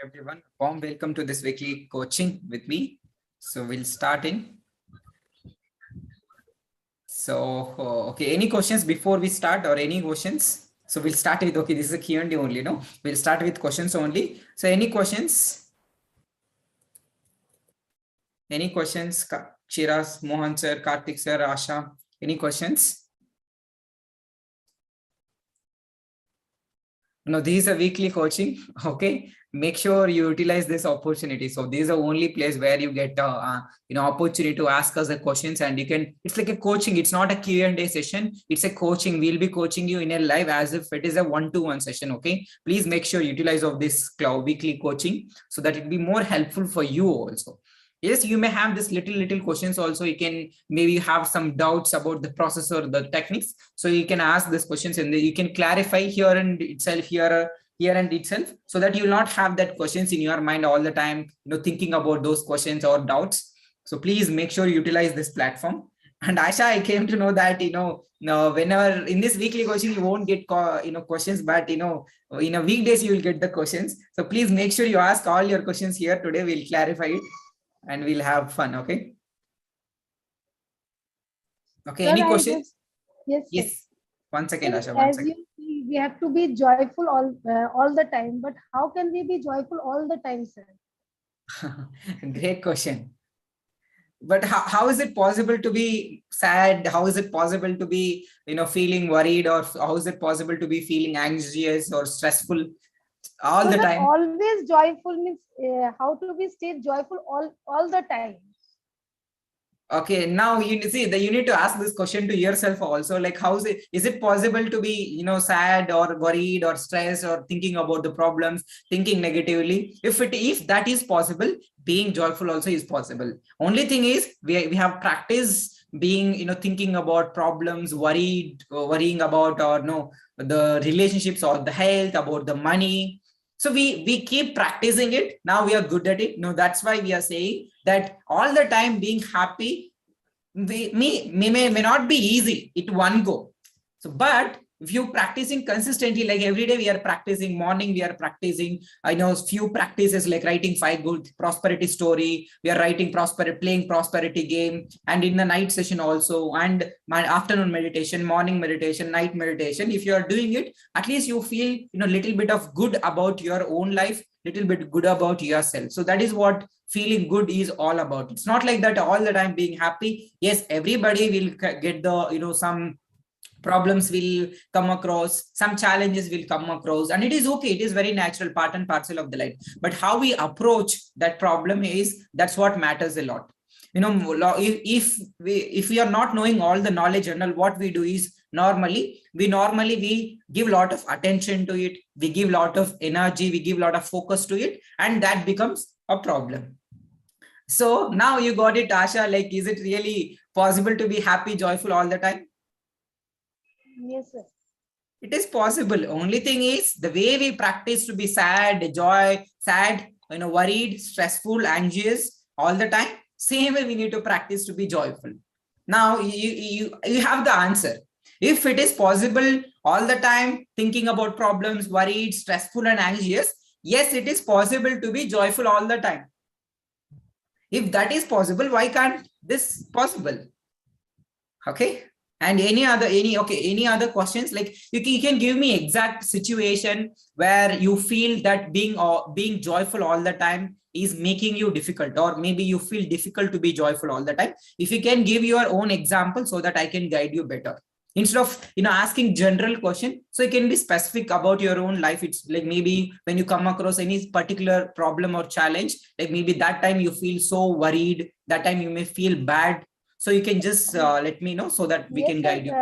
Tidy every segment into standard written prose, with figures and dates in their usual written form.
Everyone. Warm welcome to this weekly coaching with me. So we'll start in. Okay, any questions before we start or any questions? So we'll start with, okay, this is a Q&A only, no? We'll start with questions only. So any questions? Any questions? Shiraz, Mohan sir, Karthik sir, Asha, any questions? No, this is a weekly coaching. Okay, make sure you utilize this opportunity. So this is the only place where you get opportunity to ask us the questions, and you can. It's like a coaching. It's not a Q&A session. It's a coaching. We'll be coaching you in a live as if it is a one-to-one session. Okay, please make sure you utilize of this weekly coaching so that it be more helpful for you also. Yes, you may have this little questions also. You can maybe have some doubts about the process or the techniques. So you can ask these questions and you can clarify here and itself so that you will not have that questions in your mind all the time, thinking about those questions or doubts. So please make sure you utilize this platform. And Asha, I came to know that, whenever in this weekly coaching, you won't get, questions, but, in a weekdays, you will get the questions. So please make sure you ask all your questions here today. We'll clarify it and we'll have fun. Okay. Okay. Sir, any questions? Yes. One second, Sir, Asha. One as second. we have to be joyful all the time, but how can we be joyful all the time, sir? Great question. But how is it possible to be sad? How is it possible to be, feeling worried, or how is it possible to be feeling anxious or stressful all So the sir, time? always joyful means how to be stay joyful all the time. Okay, now you see that you need to ask this question to yourself also, like how is it possible to be, sad or worried or stressed or thinking about the problems, thinking negatively? If that is possible, being joyful also is possible. Only thing is we have practiced being, thinking about problems, worrying about, or no, the relationships or the health, about the money. So we keep practicing it. Now we are good at it. No, that's why we are saying that all the time being happy may not be easy at one go. So, but if you practicing consistently, like every day we are practicing, morning we are practicing, I know few practices like writing 5 good prosperity story, we are playing prosperity game, and in the night session also, and my afternoon meditation, morning meditation, night meditation. If you are doing it, at least you feel, little bit of good about your own life, little bit good about yourself. So that is what feeling good is all about. It's not like that all the time being happy. Yes, everybody will get the, some problems will come across, some challenges will come across, and it is okay. It is very natural, part and parcel of the life. But how we approach that problem that's what matters a lot. If we are not knowing all the knowledge and all, what we do is we give a lot of attention to it, we give a lot of energy, we give a lot of focus to it, and that becomes a problem. So now you got it, Asha. Like, is it really possible to be happy, joyful all the time? Yes, sir. It is possible. Only thing is the way we practice to be sad, worried, stressful, anxious all the time. Same way we need to practice to be joyful. Now you have the answer. If it is possible all the time, thinking about problems, worried, stressful, and anxious, yes, it is possible to be joyful all the time. If that is possible, why can't this possible? Okay. And any other questions? Like you can give me exact situation where you feel that being joyful all the time is making you difficult, or maybe you feel difficult to be joyful all the time. If you can give your own example so that I can guide you better, instead of asking general question, so you can be specific about your own life. It's like maybe when you come across any particular problem or challenge, like maybe that time you feel so worried, that time you may feel bad. So you can just let me know so that we can guide you.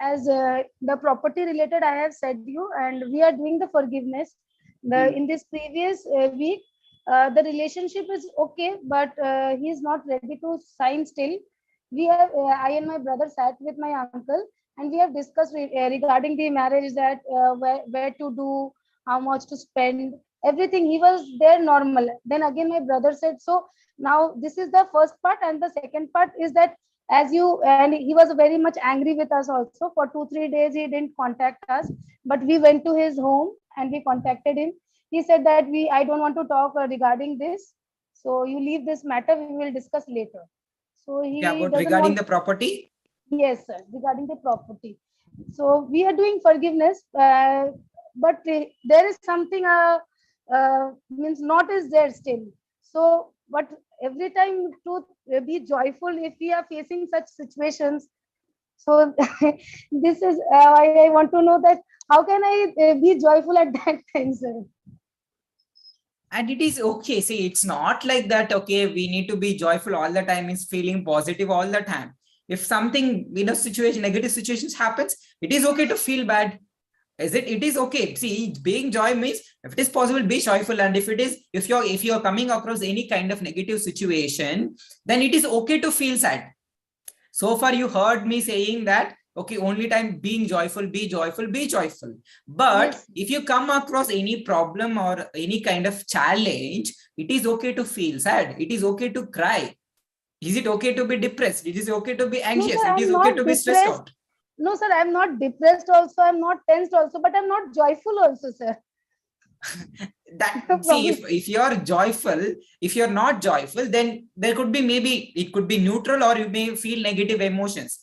As the property related, I have said you, and we are doing the forgiveness. In this previous week, the relationship is okay, but he is not ready to sign still. I and my brother sat with my uncle, and we have discussed regarding the marriage, that where to do, how much to spend, everything. He was there normal. Then again, my brother said, so now this is the first part, and the second part is that, and he was very much angry with us also. For 2-3 days he didn't contact us, but we went to his home and we contacted him. he said that I don't want to talk regarding this. So you leave this matter, we will discuss later. So Yeah, he about doesn't regarding want. the property. Yes, sir, regarding the property. So we are doing forgiveness, but there is something means not is there still. So, but every time to be joyful if we are facing such situations. So this is I want to know that how can I be joyful at that time, sir? And it is okay. See, it's not like that. Okay, we need to be joyful all the time, is feeling positive all the time. If something, situation, negative situations happens, it is okay to feel bad. Is it? It is okay. See, being joy means if it is possible, be joyful. And if you're coming across any kind of negative situation, then it is okay to feel sad. So far you heard me saying that, okay, only time being joyful, be joyful, be joyful. But Yes. if you come across any problem or any kind of challenge, it is okay to feel sad, it is okay to cry. Is it okay to be depressed? It is okay to be No, anxious, sir, it is I'm okay not to be stressed depressed. out. No, sir, I'm not depressed also. I'm not tensed also, but I'm not joyful also, sir. That, No see, problem. if you're joyful, if you're not joyful, then there could be, maybe it could be neutral, or you may feel negative emotions.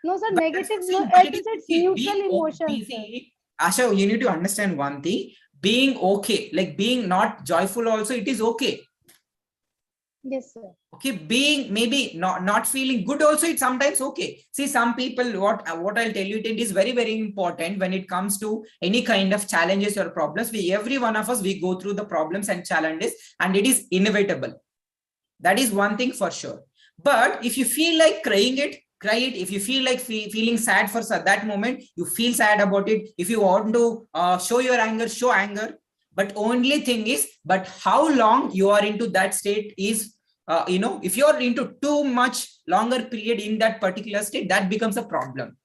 No, sir, But that's negative. No, see, but as it I is said, it's okay. neutral emotions, sir. See, Asha, you need to understand one thing. Being okay, like being not joyful, also it is okay. Yes, sir. Okay, being maybe not feeling good, also it's sometimes okay. See, some people, what I'll tell you, it is very very important when it comes to any kind of challenges or problems. Every one of us, we go through the problems and challenges, and it is inevitable. That is one thing for sure. But if you feel like crying it, cry it. If you feel like feeling sad for that moment, you feel sad about it. If you want to show your anger, show anger. But only thing is, but how long you are into that state is, if you are into too much longer period in that particular state, that becomes a problem.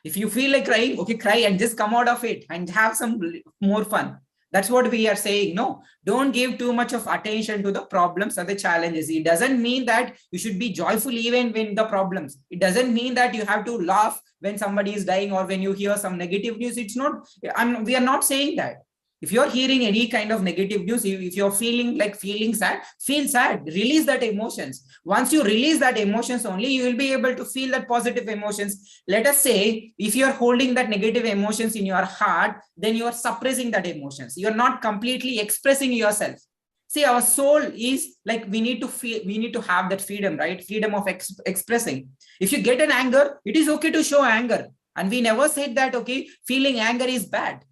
If you feel like crying, okay, cry and just come out of it and have some more fun. That's what we are saying. No, don't give too much of attention to the problems or the challenges. It doesn't mean that you should be joyful even when the problems. It doesn't mean that you have to laugh when somebody is dying or when you hear some negative news. It's not, we are not saying that. If you're hearing any kind of negative news, if you're feeling sad, feel sad, release that emotions. Once you release that emotions, only you will be able to feel that positive emotions. Let us say, if you're holding that negative emotions in your heart, then you are suppressing that emotions. You're not completely expressing yourself. See, our soul is like, we need to feel, we need to have that freedom, right? Freedom of expressing. If you get an anger, it is okay to show anger. And we never said that, okay, feeling anger is bad.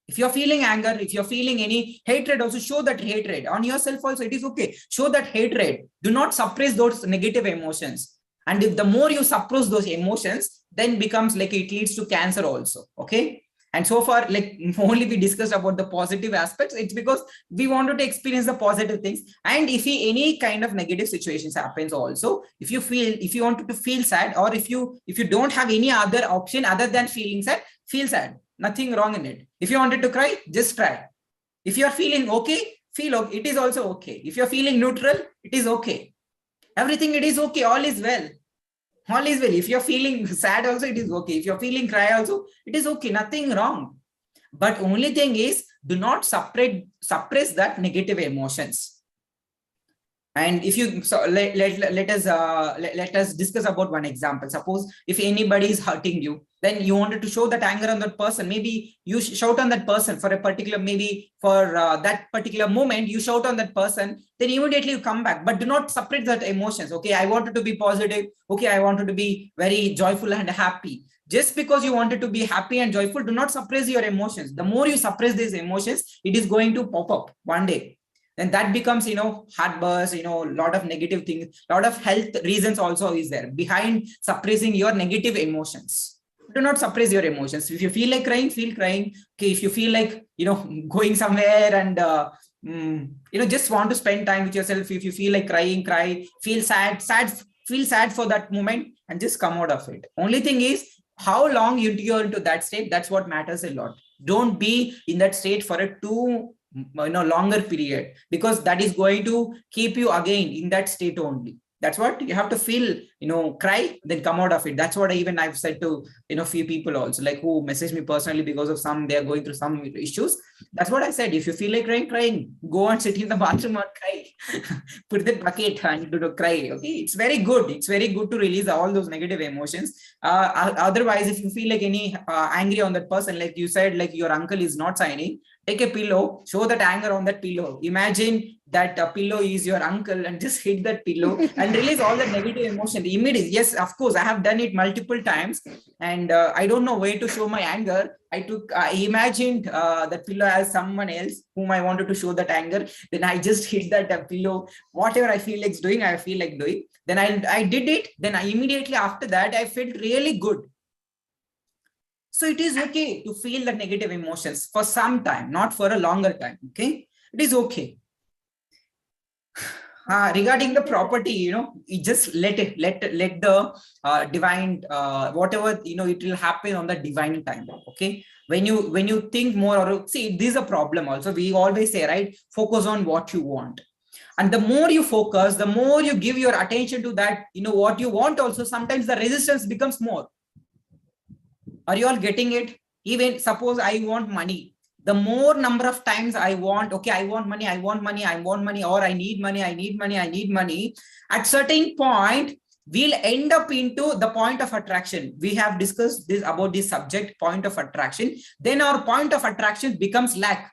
If you're feeling anger, if you're feeling any hatred, also show that hatred on yourself. Also, it is okay. Show that hatred. Do not suppress those negative emotions. And if the more you suppress those emotions, then becomes like it leads to cancer also. Okay. And so far, like only we discussed about the positive aspects. It's because we wanted to experience the positive things. And if any kind of negative situations happens also, if you wanted to feel sad, or if you don't have any other option other than feeling sad, feel sad. Nothing wrong in it. If you wanted to cry, just cry. If you're feeling okay, feel okay. It is also okay. If you're feeling neutral, it is okay. Everything, it is okay. All is well. All is well. If you're feeling sad also, it is okay. If you're feeling cry also, it is okay. Nothing wrong. But only thing is, do not suppress that negative emotions. And if you, so let us discuss about one example. Suppose if anybody is hurting you, then you wanted to show that anger on that person. Maybe you shout on that person for a particular, maybe for that particular moment, you shout on that person, then immediately you come back. But do not separate that emotions. Okay, I wanted to be positive. Okay, I wanted to be very joyful and happy. Just because you wanted to be happy and joyful, do not suppress your emotions. The more you suppress these emotions, it is going to pop up one day. Then that becomes, heartburst, a lot of negative things, a lot of health reasons also is there behind suppressing your negative emotions. Do not suppress your emotions. If you feel like crying, feel crying. Okay, if you feel like, going somewhere and, just want to spend time with yourself. If you feel like crying, cry. Feel feel sad for that moment and just come out of it. Only thing is, how long you're into that state, that's what matters a lot. Don't be in that state for a too longer period, because that is going to keep you again in that state only. That's what you have to feel, cry, then come out of it. That's what I've said to, few people also, like who message me personally because of they're going through some issues. That's what I said. If you feel like crying, go and sit in the bathroom and cry. Put the bucket and cry. Okay. It's very good. It's very good to release all those negative emotions. Otherwise, if you feel like any angry on that person, like you said, like your uncle is not signing, take a pillow, show that anger on that pillow. Imagine that pillow is your uncle and just hit that pillow and release all the negative emotion immediately. Yes, of course, I have done it multiple times, and I don't know where to show my anger. I imagined that pillow as someone else whom I wanted to show that anger. Then I just hit that pillow. Whatever I feel like doing, I feel like doing. Then I did it. Then I immediately after that, I felt really good. So it is okay to feel the negative emotions for some time, not for a longer time. Okay, it is okay. Regarding the property, you just let the divine, whatever, it will happen on the divine time. Okay. When you think more, or see, this is a problem also. We always say, right, focus on what you want. And the more you focus, the more you give your attention to that, what you want also, sometimes the resistance becomes more. Are you all getting it? Even suppose I want money. The more number of times I want, okay, I want money, or I need money. At certain point, we'll end up into the point of attraction. We have discussed this about this subject, point of attraction. Then our point of attraction becomes lack.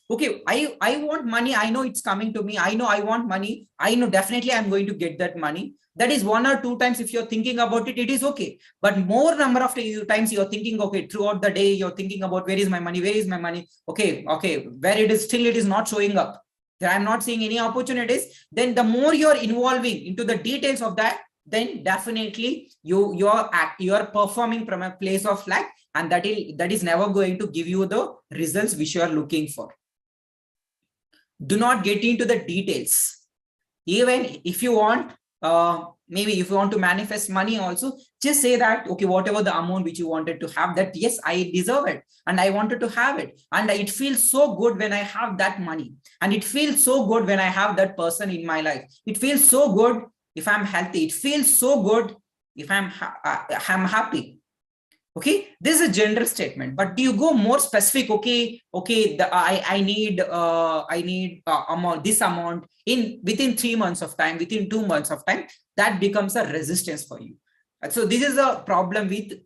Okay, I want money. I know it's coming to me. I know I want money. I know definitely I'm going to get that money. That is 1 or 2 times. If you're thinking about it, it is okay. But more number of times you're thinking, okay, throughout the day, you're thinking about where is my money? Where is my money? Okay, where it is, still it is not showing up. I'm not seeing any opportunities. Then the more you're involving into the details of that, then definitely you're performing from a place of lack, and that is never going to give you the results which you are looking for. Do not get into the details. Even if you want, maybe if you want to manifest money also, just say that, okay, whatever the amount which you wanted to have, that yes, I deserve it and I wanted to have it, and it feels so good when I have that money, and it feels so good when I have that person in my life. It feels so good if I'm healthy. It feels so good if I'm happy. Okay, this is a general statement, but do you go more specific? Okay, I need amount, this amount within 3 months of time, within 2 months of time, that becomes a resistance for you. So this is a problem with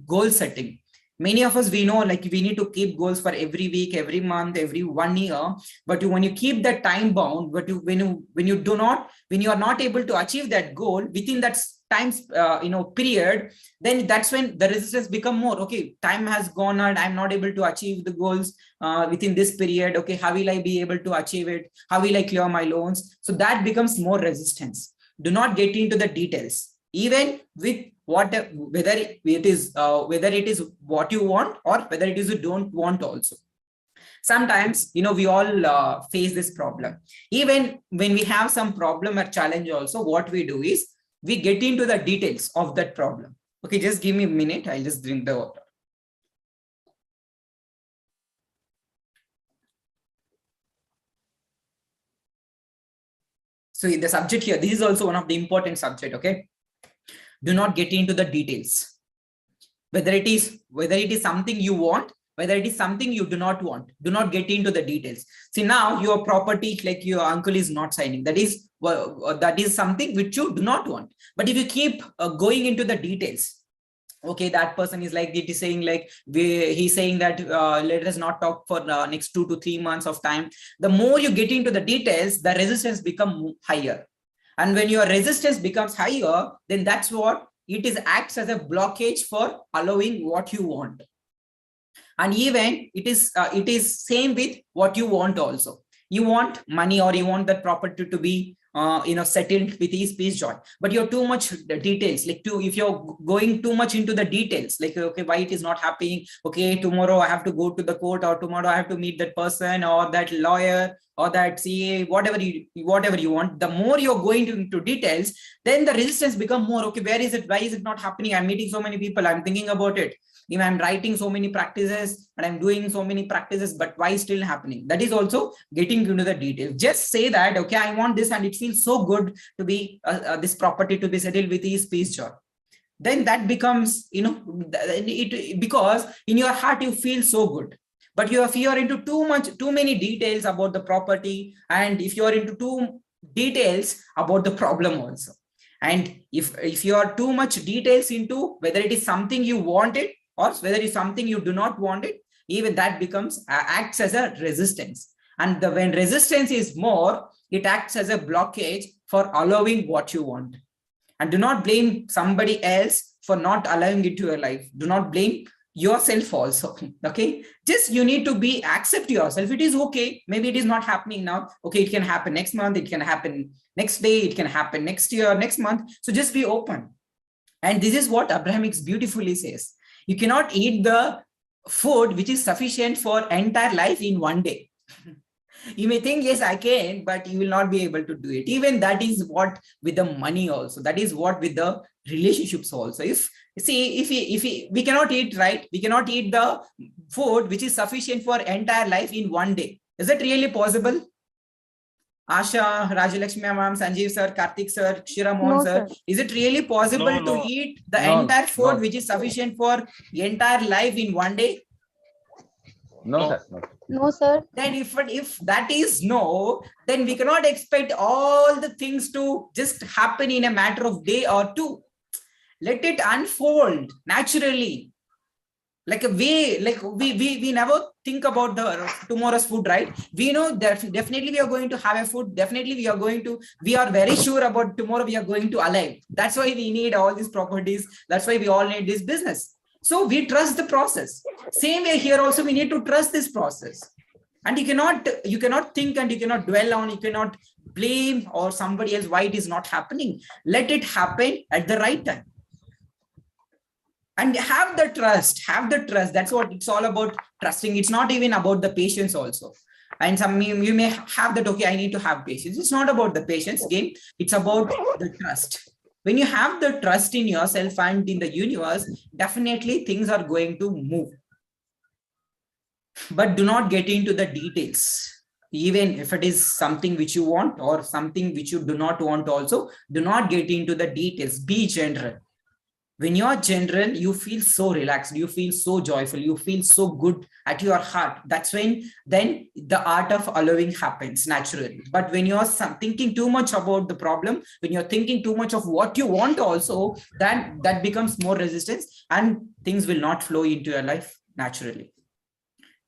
goal setting. Many of us, we know, like, we need to keep goals for every week, every month, every 1 year. But when you keep that time bound, but when you are not able to achieve that goal within that times period, then that's when the resistance become more. Okay, time has gone and I'm not able to achieve the goals within this period. Okay, how will I be able to achieve it? How will I clear my loans? So that becomes more resistance. Do not get into the details, even with whether it is what you want or whether it is you don't want also. Sometimes, we all face this problem. Even when we have some problem or challenge also, what we do is we get into the details of that problem. Okay, just give me a minute. I'll just drink the water. So the subject here, this is also one of the important subject. Okay, do not get into the details. Whether it is something you want, whether it is something you do not want, do not get into the details. See, now your property, like your uncle is not signing, that is something which you do not want. But if you keep going into the details, okay, that person is like, it is saying like, he's saying that let us not talk for next 2 to 3 months of time. The more you get into the details, the resistance become higher. And when your resistance becomes higher, then that's what it acts as a blockage for allowing what you want. And even it is same with what you want also. You want money, or you want that property to be settled with ease, peace, joy, but you're too much details. Like, if you're going too much into the details, like, okay, why it is not happening? Okay, tomorrow I have to go to the court, or tomorrow I have to meet that person or that lawyer or that CA, whatever you want. The more you're going into details, then the resistance become more. Okay, where is it? Why is it not happening? I'm meeting so many people, I'm thinking about it. If I'm writing so many practices and I'm doing so many practices, but why still happening? That is also getting into the details. Just say that, okay, I want this and it feels so good to be this property to be settled with ease, peace, joy. Then that becomes, because in your heart you feel so good, but if you are into too many details about the property, and if you are into too details about the problem also, and if you are too much details into whether it is something you want it or whether it is something you do not want it, even that becomes acts as a resistance. And when resistance is more, it acts as a blockage for allowing what you want. And do not blame somebody else for not allowing it to your life. Do not blame yourself also. Okay, just you need to accept yourself. It is okay, maybe it is not happening now. Okay, it can happen next month, it can happen next day, it can happen next year, next month. So just be open. And this is what Abrahamics beautifully says: you cannot eat the food which is sufficient for entire life in one day. You may think, yes, I can, but you will not be able to do it. Even that is what with the money also. That is what with the relationships also. If we cannot eat, right? We cannot eat the food which is sufficient for entire life in one day. Is it really possible? Asha, Rajalakshmi ma'am, Sanjeev sir, Karthik sir, Shira Mohan sir, is it really possible to eat the entire food which is sufficient for the entire life in one day? No, sir. No, sir. Then if that is no, then we cannot expect all the things to just happen in a matter of day or two. Let it unfold naturally. Like a way, like we never think about the tomorrow's food, right? We know that definitely we are going to have a food. Definitely we are very sure about tomorrow we are going to alive. That's why we need all these properties. That's why we all need this business. So we trust the process. Same way here also, we need to trust this process. And you cannot think and you cannot dwell on, you cannot blame or somebody else why it is not happening. Let it happen at the right time. And have the trust. That's what it's all about, trusting. It's not even about the patience also. And you may have that, okay, I need to have patience. It's not about the patience game. It's about the trust. When you have the trust in yourself and in the universe, definitely things are going to move. But do not get into the details. Even if it is something which you want or something which you do not want also, do not get into the details. Be general. When you're general, you feel so relaxed, you feel so joyful, you feel so good at your heart. That's when then the art of allowing happens naturally. But when you're thinking too much about the problem, when you're thinking too much of what you want also, then that becomes more resistance and things will not flow into your life naturally.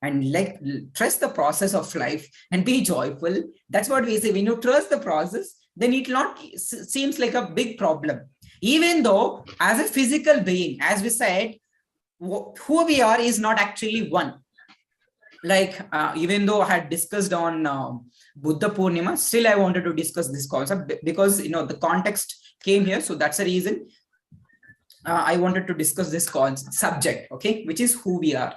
And like, trust the process of life and be joyful. That's what we say. When you trust the process, then it not seems like a big problem. Even though as a physical being, as we said, who we are is not actually one. Like even though I had discussed on Buddha Purnima, still I wanted to discuss this concept because the context came here. So that's the reason I wanted to discuss this subject, okay, which is who we are.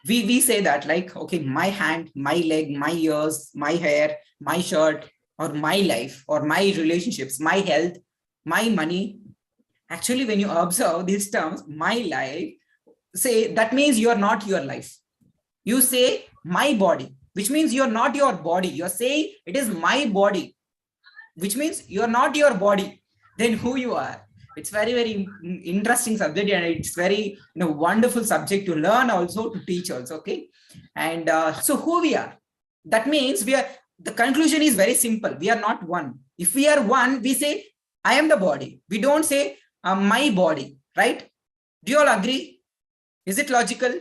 We say that, like, okay, my hand, my leg, my ears, my hair, my shirt, or my life, or my relationships, my health, my money. Actually, when you observe these terms, my life, say that means you are not your life. You say my body, which means you're not your body. You're saying it is my body, which means you're not your body. Then who you are? It's very, very interesting subject, and it's very wonderful subject to learn also, to teach also. Okay. And so who we are, that means the conclusion is very simple. We are not one. If we are one, we say I am the body. We don't say my body, right? Do you all agree? Is it logical?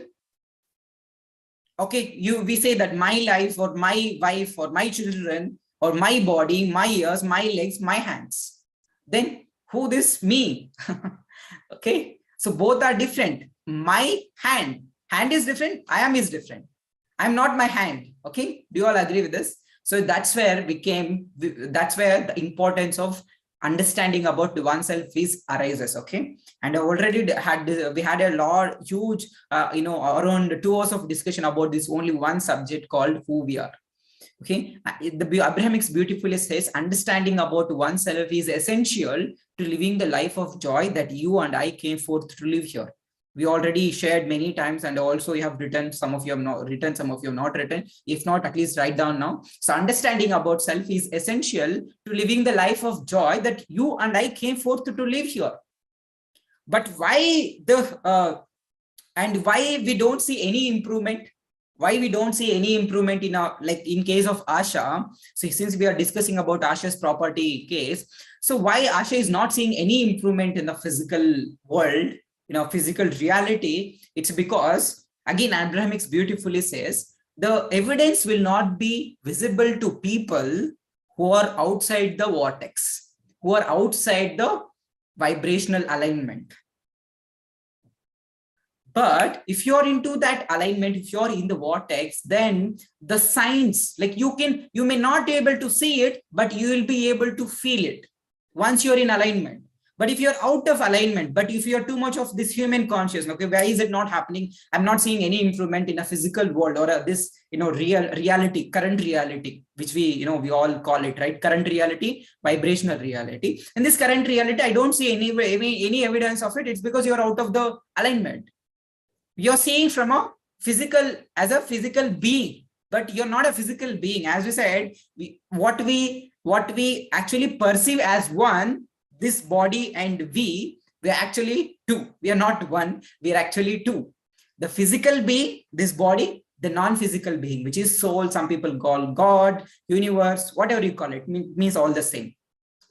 Okay, we say that my life, or my wife, or my children, or my body, my ears, my legs, my hands. Then who this me? Okay, so both are different. My hand is different, I am is different. I'm not my hand. Okay, do you all agree with this? So that's where that's where the importance of understanding about oneself arises. Okay, and I already we had a huge around 2 hours of discussion about this only one subject called who we are. Okay, the Abrahamics beautifully says understanding about oneself is essential to living the life of joy that you and I came forth to live here. We already shared many times, and also you have written, some of you have not written, some of you have not written. If not, at least write down now. So understanding about self is essential to living the life of joy that you and I came forth to live here. But why and why we don't see any improvement? Why we don't see any improvement in our, like in case of Asha? So since we are discussing about Asha's property case, so why Asha is not seeing any improvement in the physical world, physical reality? It's because, again, Abrahamics beautifully says, the evidence will not be visible to people who are outside the vortex, who are outside the vibrational alignment. But if you're into that alignment, if you're in the vortex, then the signs, like you may not be able to see it, but you will be able to feel it once you're in alignment. But if you're out of alignment, but if you're too much of this human consciousness, okay, why is it not happening? I'm not seeing any improvement in a physical world, or this, reality, current reality, which we all call it, right? Current reality, vibrational reality. And this current reality, I don't see any evidence of it. It's because you're out of the alignment. You're seeing from a physical, as a physical being, but you're not a physical being. As we said, what we actually perceive as one, this body and we're actually two. We are not one, we are actually two. The physical being, this body, the non-physical being, which is soul, some people call God, universe, whatever you call it, means all the same.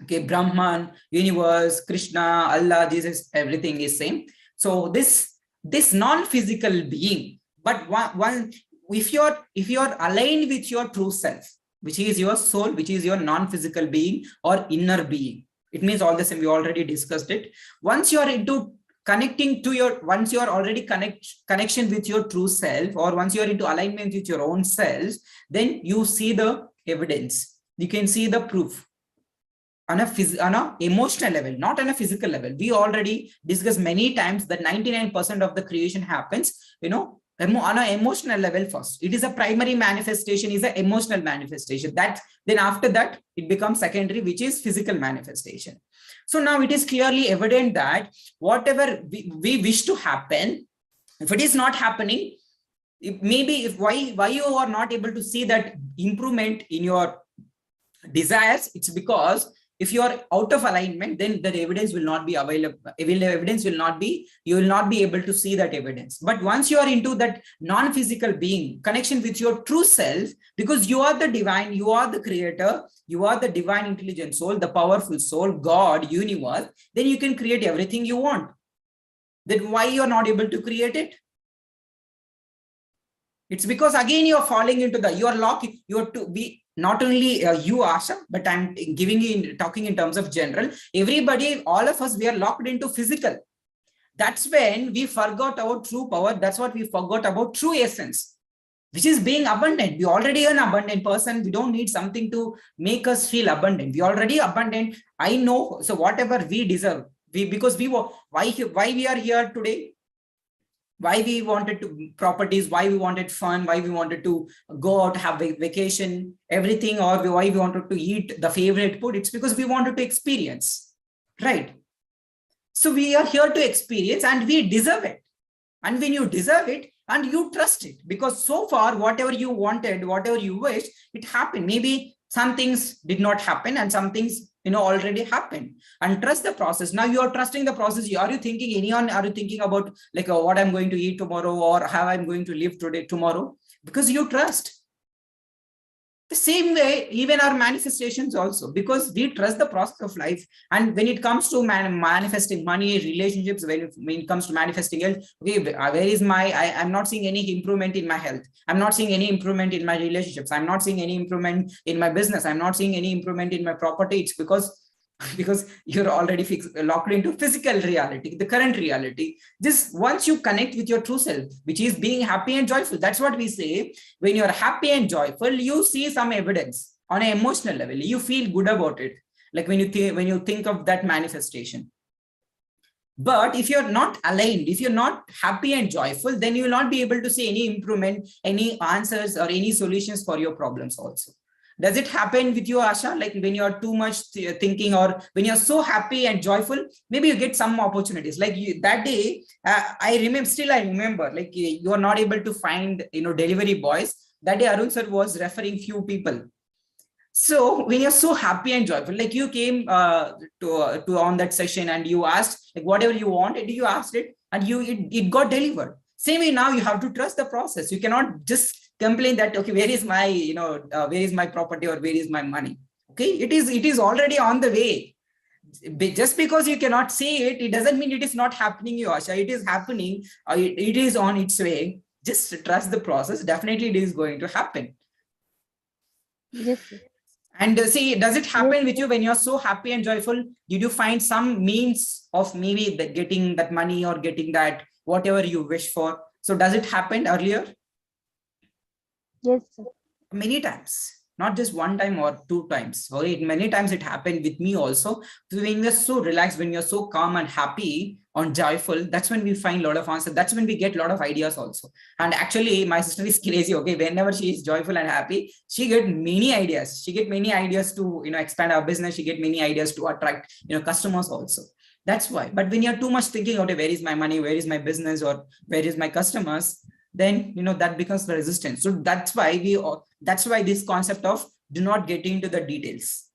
Okay, Brahman, universe, Krishna, Allah, Jesus, everything is same. So this non-physical being, but if you're aligned with your true self, which is your soul, which is your non-physical being or inner being, it means all the same. We already discussed it. Once you're into connecting to your, once you're already connection with your true self, or once you're into alignment with your own self, then you see the evidence. You can see the proof on a emotional level, not on a physical level. We already discussed many times that 99% of the creation happens, on an emotional level first. It is a primary manifestation, is an emotional manifestation. That then after that it becomes secondary, which is physical manifestation. So now it is clearly evident that whatever we wish to happen, if it is not happening, why you are not able to see that improvement in your desires, it's because if you are out of alignment, then the evidence will not be available. Evidence will not be, you will not be able to see that evidence. But once you are into that non-physical being, connection with your true self, because you are the divine, you are the creator, you are the divine intelligent soul, the powerful soul, God, universe, then you can create everything you want. Then why you are not able to create it? It's because again you are falling into the, you are locked, you are to be, not only you, Asha, but I'm talking in terms of general, everybody, all of us, we are locked into physical. That's when we forgot our true power. That's what we forgot about true essence, which is being abundant. We already an abundant person. We don't need something to make us feel abundant. We already abundant. I know. So whatever we deserve, because we were, why we are here today, why we wanted to properties, why we wanted fun, why we wanted to go out, have a vacation, everything, or why we wanted to eat the favorite food, it's because we wanted to experience, right? So we are here to experience and we deserve it. And when you deserve it and you trust it, because so far, whatever you wanted, whatever you wished, it happened. Maybe some things did not happen and some things already happened, and trust the process. Now you are trusting the process. Are you thinking are you thinking about like what I'm going to eat tomorrow, or how I'm going to live tomorrow? Because you trust. The same way, even our manifestations also, because we trust the process of life. And when it comes to manifesting money, relationships, when it comes to manifesting health, okay, where is I'm not seeing any improvement in my health. I'm not seeing any improvement in my relationships. I'm not seeing any improvement in my business. I'm not seeing any improvement in my property. It's because you're already locked into physical reality, the current reality. Just once you connect with your true self, which is being happy and joyful, that's what we say. When you're happy and joyful, you see some evidence on an emotional level. You feel good about it, like when you think of that manifestation. But if you're not aligned, if you're not happy and joyful, then you will not be able to see any improvement, any answers, or any solutions for your problems also. Does it happen with you, Asha? Like when you're too much thinking, or when you're so happy and joyful, maybe you get some opportunities. Like that day, I remember, like you are not able to find, delivery boys. That day, Arun sir was referring few people. So when you're so happy and joyful, like you came to on that session and you asked like whatever you wanted, you asked it and it got delivered. Same way now you have to trust the process. You cannot just complain that, okay, where is my, where is my property or where is my money? Okay, it is already on the way. Just because you cannot see it, it doesn't mean it is not happening, Asha. It is happening. It is on its way. Just trust the process. Definitely it is going to happen. Yes, sir. And see, does it happen Yes, with you when you're so happy and joyful? Did you find some means of maybe getting that money or getting that whatever you wish for? So does it happen earlier? yes, sir. Many times, not just one time or two times. Many times it happened with me also. When you're so relaxed, when you're so calm and happy and joyful, that's when we find a lot of answers. That's when we get a lot of ideas also. And actually, my sister is crazy. Okay, whenever she is joyful and happy, she get many ideas. She get many ideas to expand our business. She get many ideas to attract customers also. That's why. But when you're too much thinking, okay, where is my money? Where is my business? Or where is my customers? Then that becomes the resistance. So that's why this concept of do not get into the details.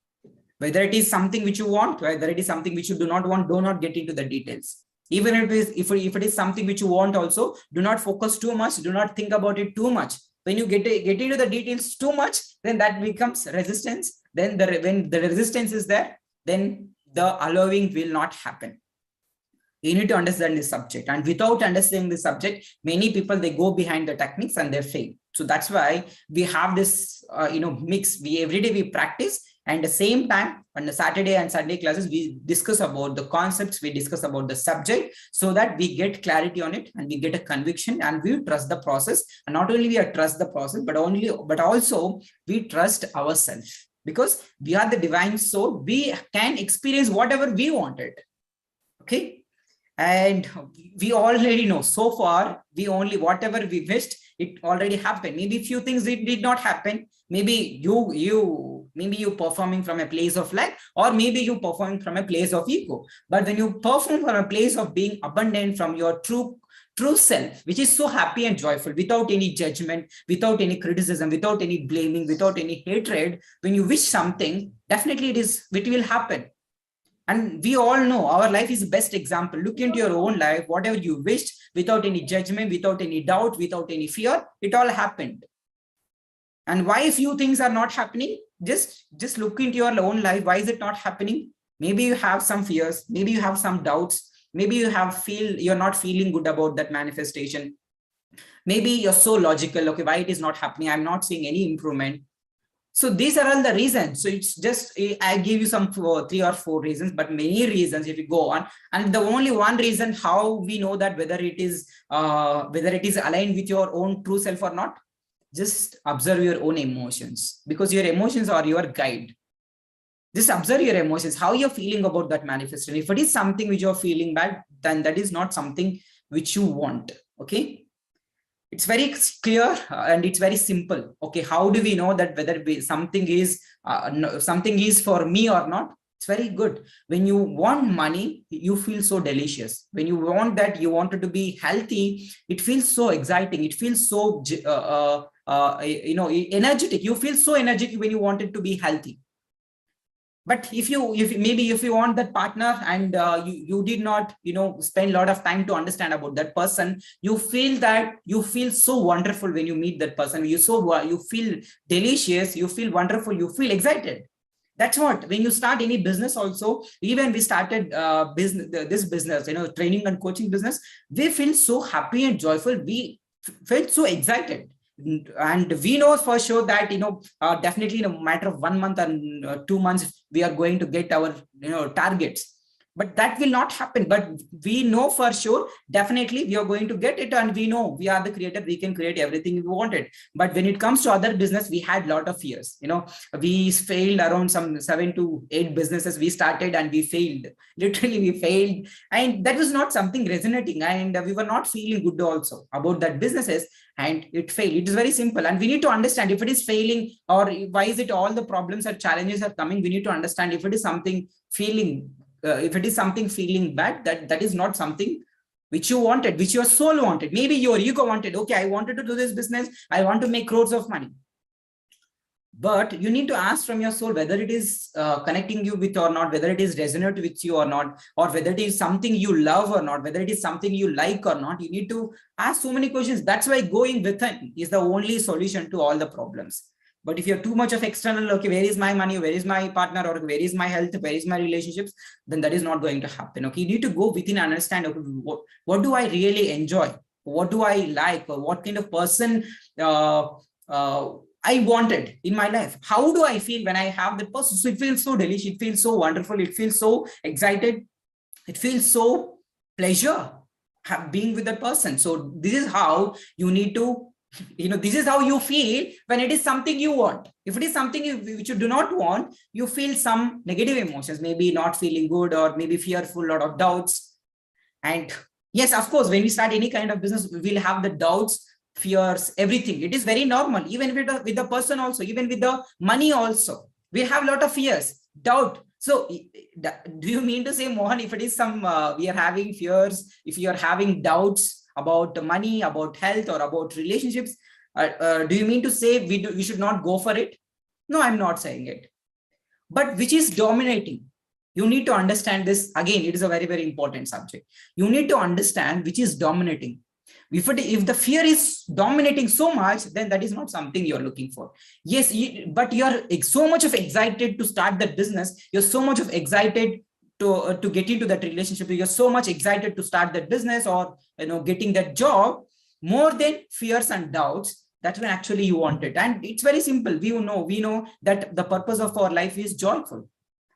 Whether it is something which you want, whether it is something which you do not want, do not get into the details. Even if it is something which you want also, do not focus too much, do not think about it too much. When you get into the details too much, then that becomes resistance. Then when the resistance is there, then the allowing will not happen. You need to understand this subject, and without understanding the subject, many people, they go behind the techniques and they fail. So that's why we have this mix. Every day we practice, and the same time on the Saturday and Sunday classes we discuss about the concepts, we discuss about the subject, so that we get clarity on it and we get a conviction and we trust the process. And not only we trust the process, but also we trust ourselves, because we are the divine soul. We can experience whatever we wanted. Okay. And we already know, so far whatever we wished, it already happened. Maybe few things it did not happen. Maybe you performing from a place of lack, or maybe you performing from a place of ego. But when you perform from a place of being abundant, from your true self, which is so happy and joyful, without any judgment, without any criticism, without any blaming, without any hatred, when you wish something, definitely it will happen. And we all know our life is the best example. Look into your own life, whatever you wished, without any judgment, without any doubt, without any fear, it all happened. And why few things are not happening? Just look into your own life. Why is it not happening? Maybe you have some fears, maybe you have some doubts, maybe you're not feeling good about that manifestation. Maybe you're so logical, okay, why it is not happening? I'm not seeing any improvement. So these are all the reasons. So it's just, I give you some 3 or 4 reasons, but many reasons if you go on. And the only one reason how we know that whether it is aligned with your own true self or not, just observe your own emotions, because your emotions are your guide. Just observe your emotions, how you're feeling about that manifestation. If it is something which you're feeling bad, then that is not something which you want. Okay. It's very clear and it's very simple. Okay, how do we know that whether something is for me or not? It's very good. When you want money, you feel so delicious. When you want that, you wanted to be healthy, it feels so exciting. It feels so energetic. You feel so energetic when you wanted to be healthy. But if you want that partner and you did not spend a lot of time to understand about that person, you feel so wonderful when you meet that person. You feel delicious, you feel wonderful, you feel excited. That's what, when you start any business also, even we started this business, training and coaching business, we feel so happy and joyful. We felt so excited. And we know for sure that definitely in a matter of 1 month and 2 months we are going to get our targets. but that will not happen. But we know for sure, definitely we are going to get it, and we know we are the creator, we can create everything we wanted. But when it comes to other business, we had a lot of fears. We failed around some 7 to 8 businesses we started, and we failed. Literally we failed, and that was not something resonating, and we were not feeling good also about that businesses, and it failed. It is very simple, and we need to understand if it is failing, or why is it all the problems or challenges are coming. We need to understand if it is something feeling, if it is something feeling bad, that is not something which you wanted, which your soul wanted. Maybe your ego wanted, okay, I wanted to do this business, I want to make crores of money. But you need to ask from your soul whether it is connecting you with or not, whether it is resonant with you or not, or whether it is something you love or not, whether it is something you like or not. You need to ask so many questions. That's why going within is the only solution to all the problems. But if you're too much of external, okay, where is my money, where is my partner, or where is my health, where is my relationships, then that is not going to happen. Okay, you need to go within and understand, okay, what do I really enjoy? What do I like? Or what kind of person I wanted in my life? How do I feel when I have the person? So it feels so delicious, it feels so wonderful, it feels so excited, it feels so pleasure being with that person. So this is how you need to, this is how you feel when it is something you want. If it is something which you do not want, you feel some negative emotions, maybe not feeling good, or maybe fearful, a lot of doubts. And yes, of course, when we start any kind of business, we will have the doubts, fears, everything. It is very normal, even with the person also, even with the money also. We have a lot of fears, doubt. So do you mean to say, Mohan, if it is some, we are having fears, if you are having doubts about money, about health, or about relationships, do you mean to say we should not go for it? No, I'm not saying it. But which is dominating? You need to understand this. Again, it is a very, very important subject. You need to understand which is dominating. If the fear is dominating so much, then that is not something you're looking for. Yes, but you're so much of excited to start that business. You're so much of excited to get into that relationship. You're so much excited to start that business, or getting that job, more than fears and doubts. That's when actually you want it. And it's very simple. We know that the purpose of our life is joyful.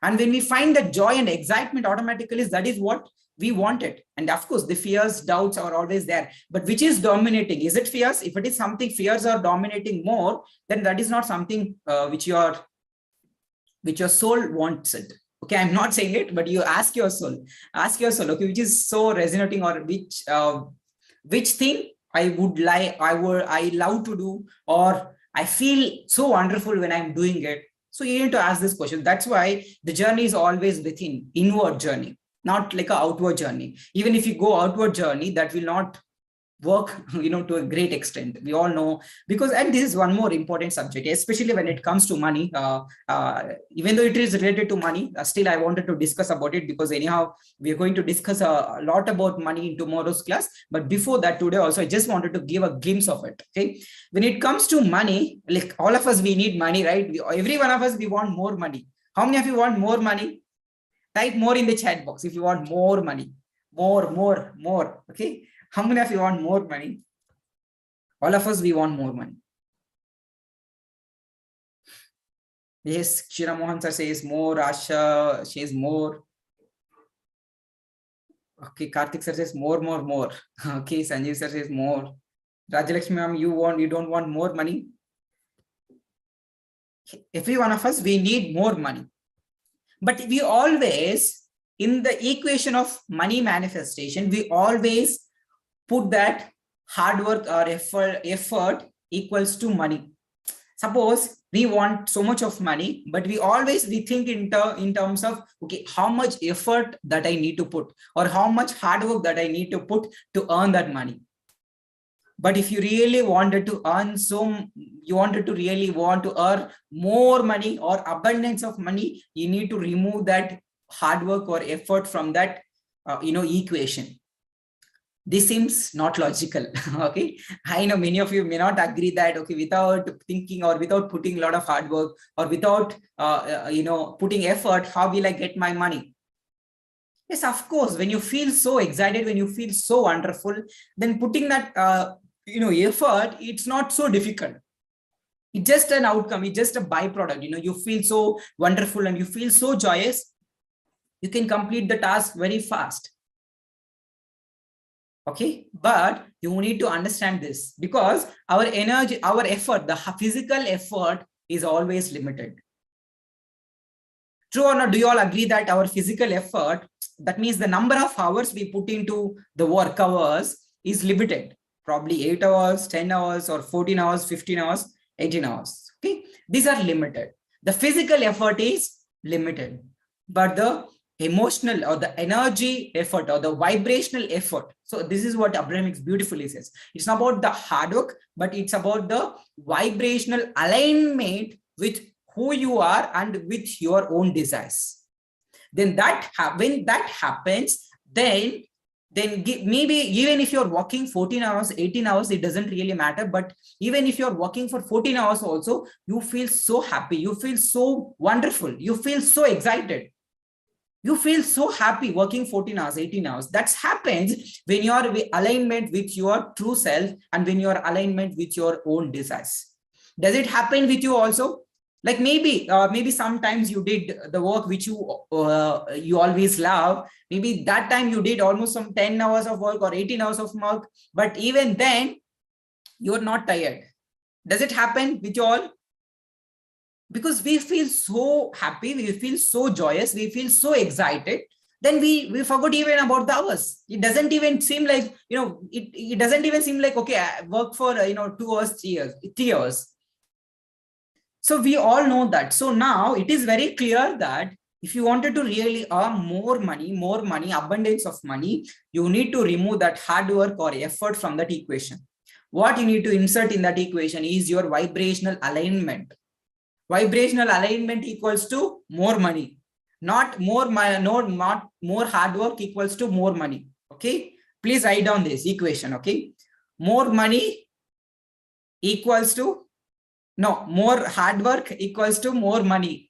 And when we find that joy and excitement, automatically that is what we want it. And of course, the fears, doubts are always there. But which is dominating? Is it fears? If it is something fears are dominating more, then that is not something which your soul wants it. Okay, I'm not saying it, but you ask your soul, okay, which is so resonating, or which thing I love to do, or I feel so wonderful when I'm doing it. So you need to ask this question. That's why the journey is always within, inward journey, not like an outward journey. Even if you go outward journey, that will not work, to a great extent. We all know, because, and this is one more important subject, especially when it comes to money. Even though it is related to money, still I wanted to discuss about it, because anyhow, we are going to discuss a lot about money in tomorrow's class. But before that, today also, I just wanted to give a glimpse of it. Okay, when it comes to money, like all of us, we need money, right? Every one of us, we want more money. How many of you want more money? Type more in the chat box if you want more money. More. Okay. How many of you want more money? All of us, we want more money. Yes, Shira Mohan sir says more. Asha says more. Okay, Karthik sir says more. Okay, Sanjeev sir says more. Rajalakshmi ma'am, you don't want more money? Every one of us, we need more money. But we always, in the equation of money manifestation, we always put that hard work or effort equals to money. Suppose we want so much of money, but we think in terms of, okay, how much effort that I need to put, or how much hard work that I need to put to earn that money. But if you really wanted to earn really want to earn more money or abundance of money, you need to remove that hard work or effort from that equation. This seems not logical. Okay, I know many of you may not agree that, okay, without thinking or without putting a lot of hard work or without putting effort, how will I get my money? Yes, of course, when you feel so excited, when you feel so wonderful, then putting that effort, it's not so difficult. It's just an outcome, it's just a byproduct. You feel so wonderful and you feel so joyous. You can complete the task very fast. Okay, but you need to understand this, because our energy, our effort, the physical effort is always limited. True or not? Do you all agree that our physical effort, that means the number of hours we put into the work hours, is limited? Probably 8 hours, 10 hours, or 14 hours, 15 hours, 18 hours. Okay, these are limited. The physical effort is limited, but the emotional or the energy effort or the vibrational effort. So this is what Abrahamics beautifully says. It's not about the hard work, but it's about the vibrational alignment with who you are and with your own desires. Then when that happens, then maybe even if you're working 14 hours, 18 hours, it doesn't really matter. But even if you're working for 14 hours also, you feel so happy, you feel so wonderful, you feel so excited. You feel so happy working 14 hours, 18 hours. That happens when you are in alignment with your true self and when you are alignment with your own desires. Does it happen with you also? Like maybe sometimes you did the work which you always love. Maybe that time you did almost some 10 hours of work or 18 hours of work, but even then you're not tired. Does it happen with you all? Because we feel so happy, we feel so joyous, we feel so excited, then we forgot even about the hours. It doesn't even seem like, it doesn't even seem like, okay, I work for 2 hours, 3 hours. So we all know that. So now it is very clear that if you wanted to really earn more money, abundance of money, you need to remove that hard work or effort from that equation. What you need to insert in that equation is your vibrational alignment. Vibrational alignment equals to more money, not more hard work equals to more money. Okay, please write down this equation. Okay, more money equals to more hard work equals to more money.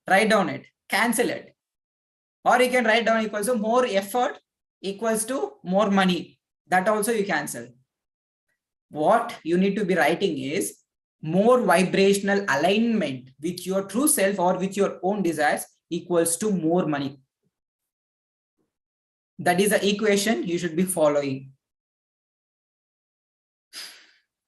Write down it, cancel it, or you can write down equals to more effort equals to more money. That also you cancel. What you need to be writing is more vibrational alignment with your true self or with your own desires equals to more money. That is the equation you should be following.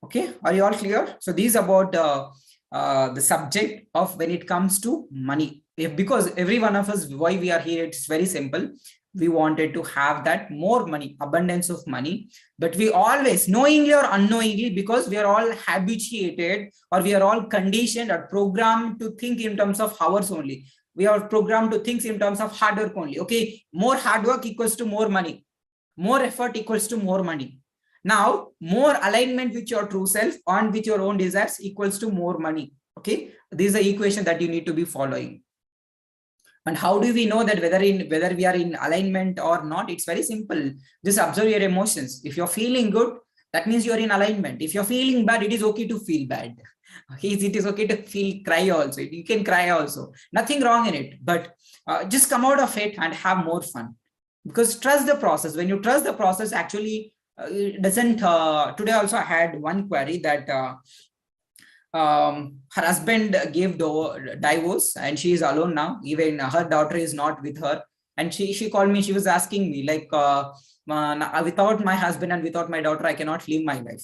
Okay, are you all clear? So this is about the subject of when it comes to money. Because every one of us, why we are here, it's very simple. We wanted to have that more money, abundance of money, but we always, knowingly or unknowingly, because we are all habituated or we are all conditioned or programmed to think in terms of hours only. We are programmed to think in terms of hard work only. Okay, more hard work equals to more money, more effort equals to more money. Now, more alignment with your true self and with your own desires equals to more money. Okay, this is the equation that you need to be following. And how do we know that whether we are in alignment or not? It's very simple. Just observe your emotions. If you're feeling good, that means you're in alignment. If you're feeling bad, it is okay to feel bad. It is okay to cry also. You can cry also. Nothing wrong in it. But just come out of it and have more fun. Because trust the process. When you trust the process, actually, it doesn't. Today also I had one query that her husband gave divorce and she is alone now. Even her daughter is not with her. And she called me. She was asking me like, without my husband and without my daughter, I cannot live my life.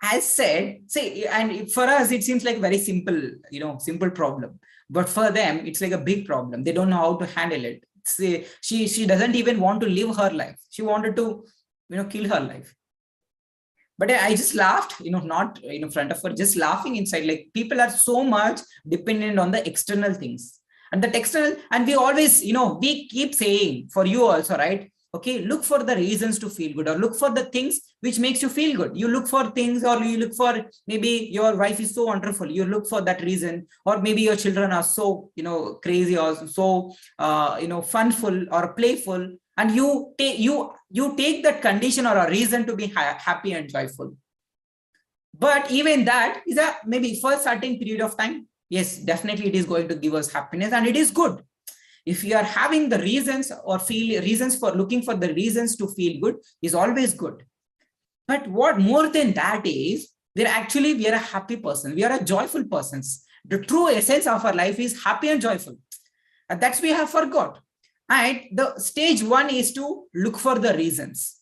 I said, see, and for us, it seems like very simple, simple problem. But for them, it's like a big problem. They don't know how to handle it. See, she doesn't even want to live her life. She wanted to, kill her life. But I just laughed, not in front of her, just laughing inside. Like people are so much dependent on the external things. And that external, and we always, we keep saying for you also, right? Okay, look for the reasons to feel good, or look for the things which makes you feel good. You look for things, or you look for, maybe your wife is so wonderful. You look for that reason, or maybe your children are so, crazy or so, funful or playful. And you take that condition or a reason to be happy and joyful. But even that is maybe for a certain period of time. Yes, definitely it is going to give us happiness and it is good. If you are having the reasons or looking for the reasons to feel good is always good. But what more than that is, we are a happy person. We are a joyful persons. The true essence of our life is happy and joyful. And that's we have forgot. And the stage one is to look for the reasons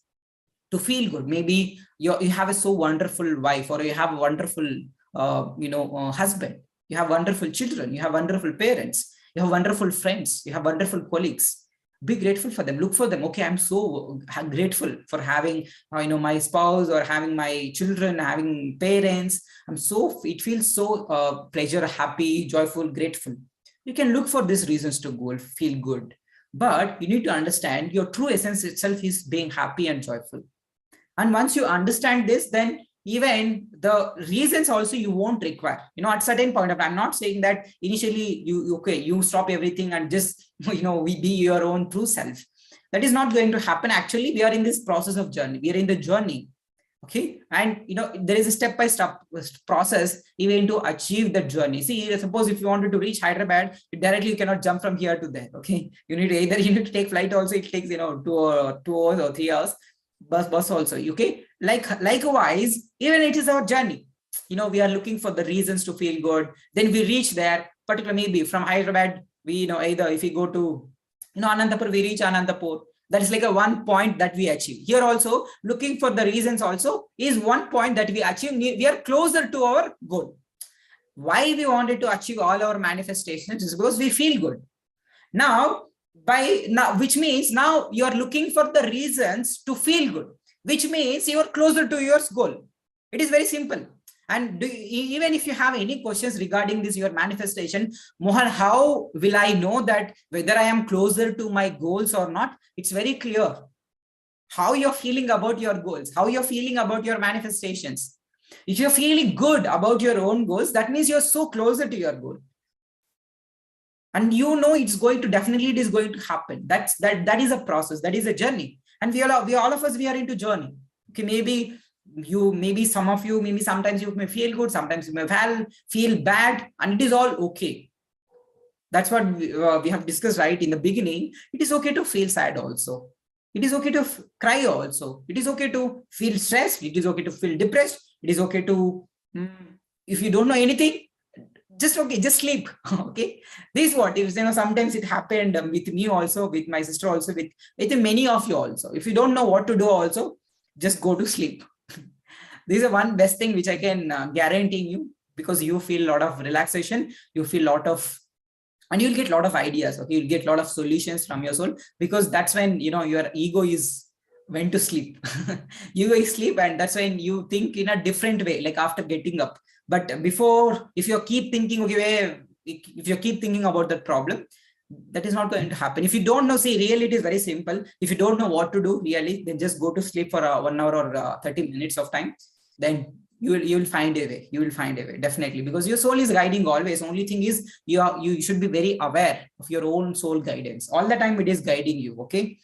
to feel good. Maybe you have a so wonderful wife, or you have a wonderful husband, you have wonderful children, you have wonderful parents, you have wonderful friends, you have wonderful colleagues. Be grateful for them, look for them. Okay, I'm so grateful for having my spouse, or having my children, having parents. It feels so pleasure, happy, joyful, grateful. You can look for these reasons to go feel good, but you need to understand your true essence itself is being happy and joyful. And once you understand this, then even the reasons also you won't require, at certain point of time. I'm not saying that initially you stop everything and just, we be your own true self. That is not going to happen. Actually, we are in this process of journey. We are in the journey. Okay. And, there is a step-by-step process even to achieve the journey. See, suppose if you wanted to reach Hyderabad, directly you cannot jump from here to there. Okay. You need to take flight also. It takes, 2 hours or 3 hours. Bus also. Okay. Likewise, even it is our journey. We are looking for the reasons to feel good. Then we reach there, particularly maybe from Hyderabad, we, either if we go to, Anantapur, we reach Anantapur. That is like a one point that we achieve. Here also, looking for the reasons also is one point that we achieve. We are closer to our goal. Why we wanted to achieve all our manifestations is because we feel good. Now, which means now you are looking for the reasons to feel good, which means you are closer to your goal. It is very simple. And even if you have any questions regarding this, your manifestation, Mohan, how will I know that whether I am closer to my goals or not? It's very clear. How you're feeling about your goals, how you're feeling about your manifestations. If you're feeling good about your own goals, that means you're so closer to your goal. And it's going to, definitely it is going to happen. That is a process, that is a journey. And we all of us, we are into journey. Okay, maybe some of you, maybe sometimes you may feel good, sometimes you may feel bad, and it is all okay. That's what we have discussed right in the beginning. It is okay to feel sad also. It is okay to cry also. It is okay to feel stressed. It is okay to feel depressed. It is okay to, if you don't know anything, just sleep. Okay, this is what, if sometimes it happened with me also, with my sister also, with many of you also. If you don't know what to do also, just go to sleep. This is one best thing which I can guarantee you, because you feel a lot of relaxation, you feel a lot of, and you'll get a lot of ideas. Okay, you'll get a lot of solutions from your soul, because that's when your ego is went to sleep. You go sleep, and that's when you think in a different way, like after getting up. But before, if you keep thinking, okay, if you keep thinking about that problem, that is not going to happen. If you don't know, see, really it is very simple. If you don't know what to do really, then just go to sleep for 1 hour or 30 minutes of time. Then you will find a way. You will find a way, definitely, because your soul is guiding always. Only thing is you should be very aware of your own soul guidance. All the time it is guiding you. Okay,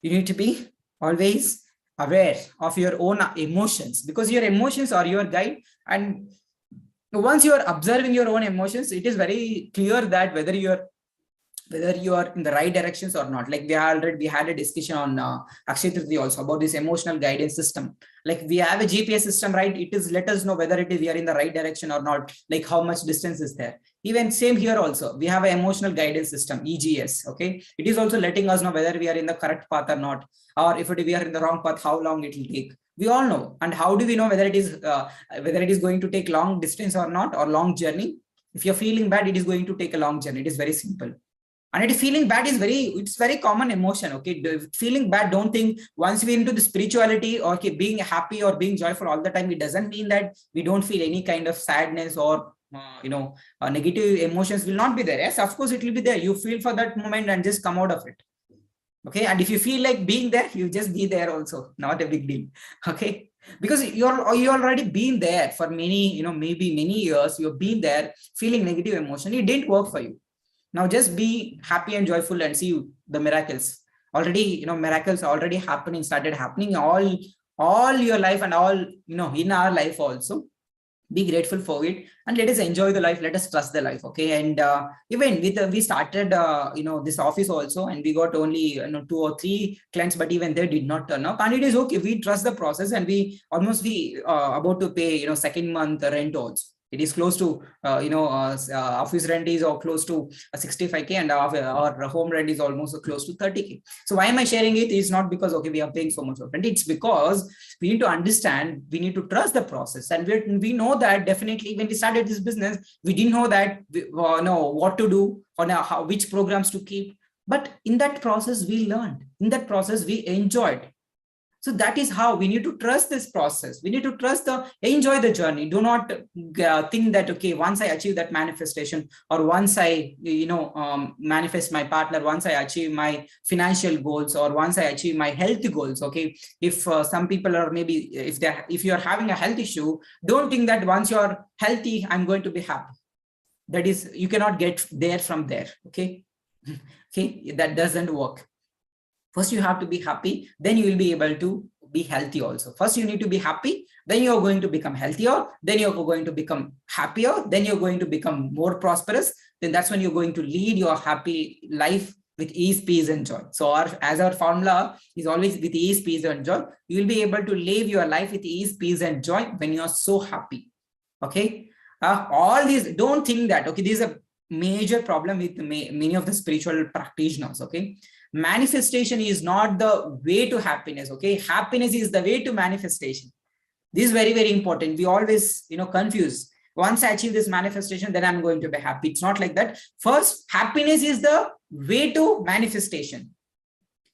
you need to be always aware of your own emotions, because your emotions are your guide. And once you are observing your own emotions, it is very clear that whether you are in the right directions or not. Like we had a discussion on Akshay Tritiya also about this emotional guidance system. Like we have a GPS system, right? It is let us know whether we are in the right direction or not, like how much distance is there. Even same here also, we have an emotional guidance system, EGS. Okay, it is also letting us know whether we are in the correct path or not, or if we are in the wrong path, how long it will take. We all know. And how do we know whether it is going to take long distance or not, or long journey? If you're feeling bad, it is going to take a long journey. It is very simple. And feeling bad is it's very common emotion. Okay, feeling bad, don't think once we're into the spirituality, or okay, being happy or being joyful all the time, it doesn't mean that we don't feel any kind of sadness or negative emotions will not be there. Yes, of course it will be there. You feel for that moment and just come out of it. Okay, and if you feel like being there, you just be there also, not a big deal. Okay, because you already been there for many, maybe many years. You've been there feeling negative emotion. It didn't work for you. Now just be happy and joyful and see the miracles. Already, miracles already started happening all your life, and all, in our life also. Be grateful for it, and let us enjoy the life. Let us trust the life. Okay, and even with we started this office also, and we got only 2 or 3 clients, but even they did not turn up, and it is okay. We trust the process, and we about to pay second month rent also. It is close to, office rent is or close to 65K, and our home rent is almost close to 30K. So why am I sharing it? Is not because, okay, we are paying so much of rent. It's because we need to understand, we need to trust the process. And we know that definitely when we started this business, we didn't know that, know what to do or now which programs to keep. But in that process, we learned. In that process, we enjoyed. So that is how we need to trust this process. We need to enjoy the journey. Do not think that, okay, once I achieve that manifestation, or once I, manifest my partner, once I achieve my financial goals, or once I achieve my health goals. Okay. If some people are maybe, if you're having a health issue, don't think that once you're healthy, I'm going to be happy. That is, you cannot get there from there. Okay. Okay. That doesn't work. First, you have to be happy, then you will be able to be healthy also. First, you need to be happy, then you're going to become healthier, then you're going to become happier, then you're going to become more prosperous. Then that's when you're going to lead your happy life with ease, peace, and joy. So as our formula is always with ease, peace, and joy, you will be able to live your life with ease, peace, and joy when you're so happy. Okay. All these, don't think that, okay, this is a major problem with many of the spiritual practitioners. Okay. Manifestation is not the way to happiness. Okay. Happiness is the way to manifestation. This is very, very important. We always, confuse. Once I achieve this manifestation, then I'm going to be happy. It's not like that. First, happiness is the way to manifestation.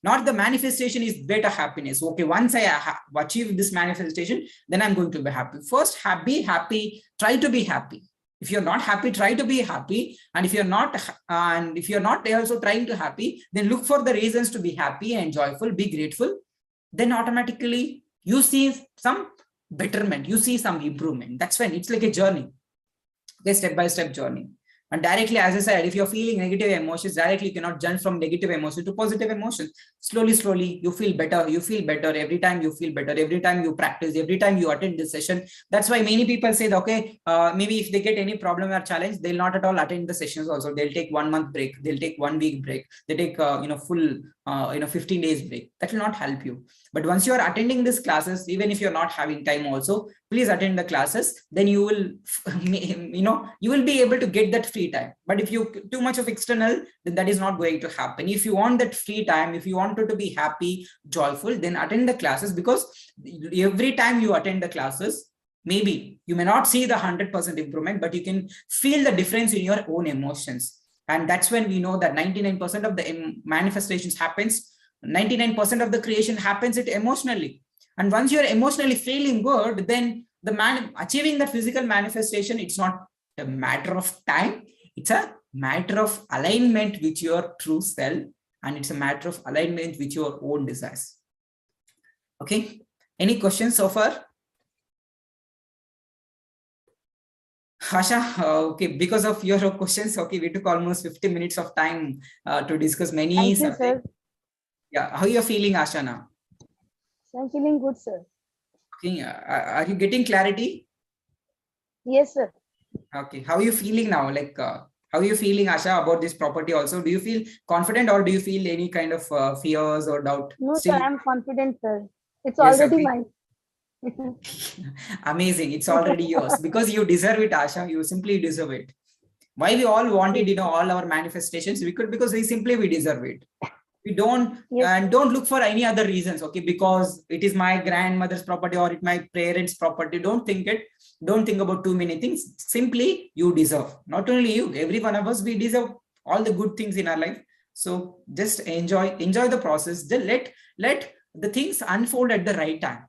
Not the manifestation is better happiness. Okay, once I achieve this manifestation, then I'm going to be happy. First, be happy. Try to be happy. If you're not happy, try to be happy. And if you're not also trying to happy, then look for the reasons to be happy and joyful, be grateful. Then automatically you see some betterment, you see some improvement. That's when it's like a journey, a step-by-step journey. And directly, as I said, if you're feeling negative emotions, directly you cannot jump from negative emotions to positive emotions. Slowly, you feel better. You feel better every time you feel better, every time you practice, every time you attend this session. That's why many people say, that, okay, maybe if they get any problem or challenge, they'll not at all attend the sessions also. They'll take 1 month break. They'll take 1 week break. They take, full, 15 days break. That will not help you. But once you are attending these classes, even if you're not having time also, please attend the classes. Then you will, you will be able to get that free time. But if you too much of external, then that is not going to happen. If you want that free time, if you wanted to be happy, joyful, then attend the classes, because every time you attend the classes, maybe you may not see the 100% improvement, but you can feel the difference in your own emotions. And that's when we know that 99% of the manifestations happens, 99% of the creation happens it emotionally. And once you're emotionally feeling good, then achieving that physical manifestation, it's not a matter of time. It's a matter of alignment with your true self. And it's a matter of alignment with your own desires. Okay. Any questions so far? Asha, okay, because of your questions, okay, we took almost 50 minutes of time to discuss many Thank you, subjects. sir. Yeah, how are you feeling, Asha, now? I'm feeling good, sir. Okay, are you getting clarity? Yes, sir. Okay, how are you feeling now? Like, how are you feeling, Asha, about this property also? Do you feel confident, or do you feel any kind of fears or doubt? No, Still, sir, I'm confident, sir. It's yes, already okay. mine. Amazing. It's already yours because you deserve it, Asha. You simply deserve it. Why we all wanted, all our manifestations, because we deserve it. We don't, Yes, and don't look for any other reasons. Okay, because it is my grandmother's property or it my parents' property. Don't think about too many things. Simply, you deserve. Not only you, every one of us, we deserve all the good things in our life. So just enjoy the process. Just let the things unfold at the right time.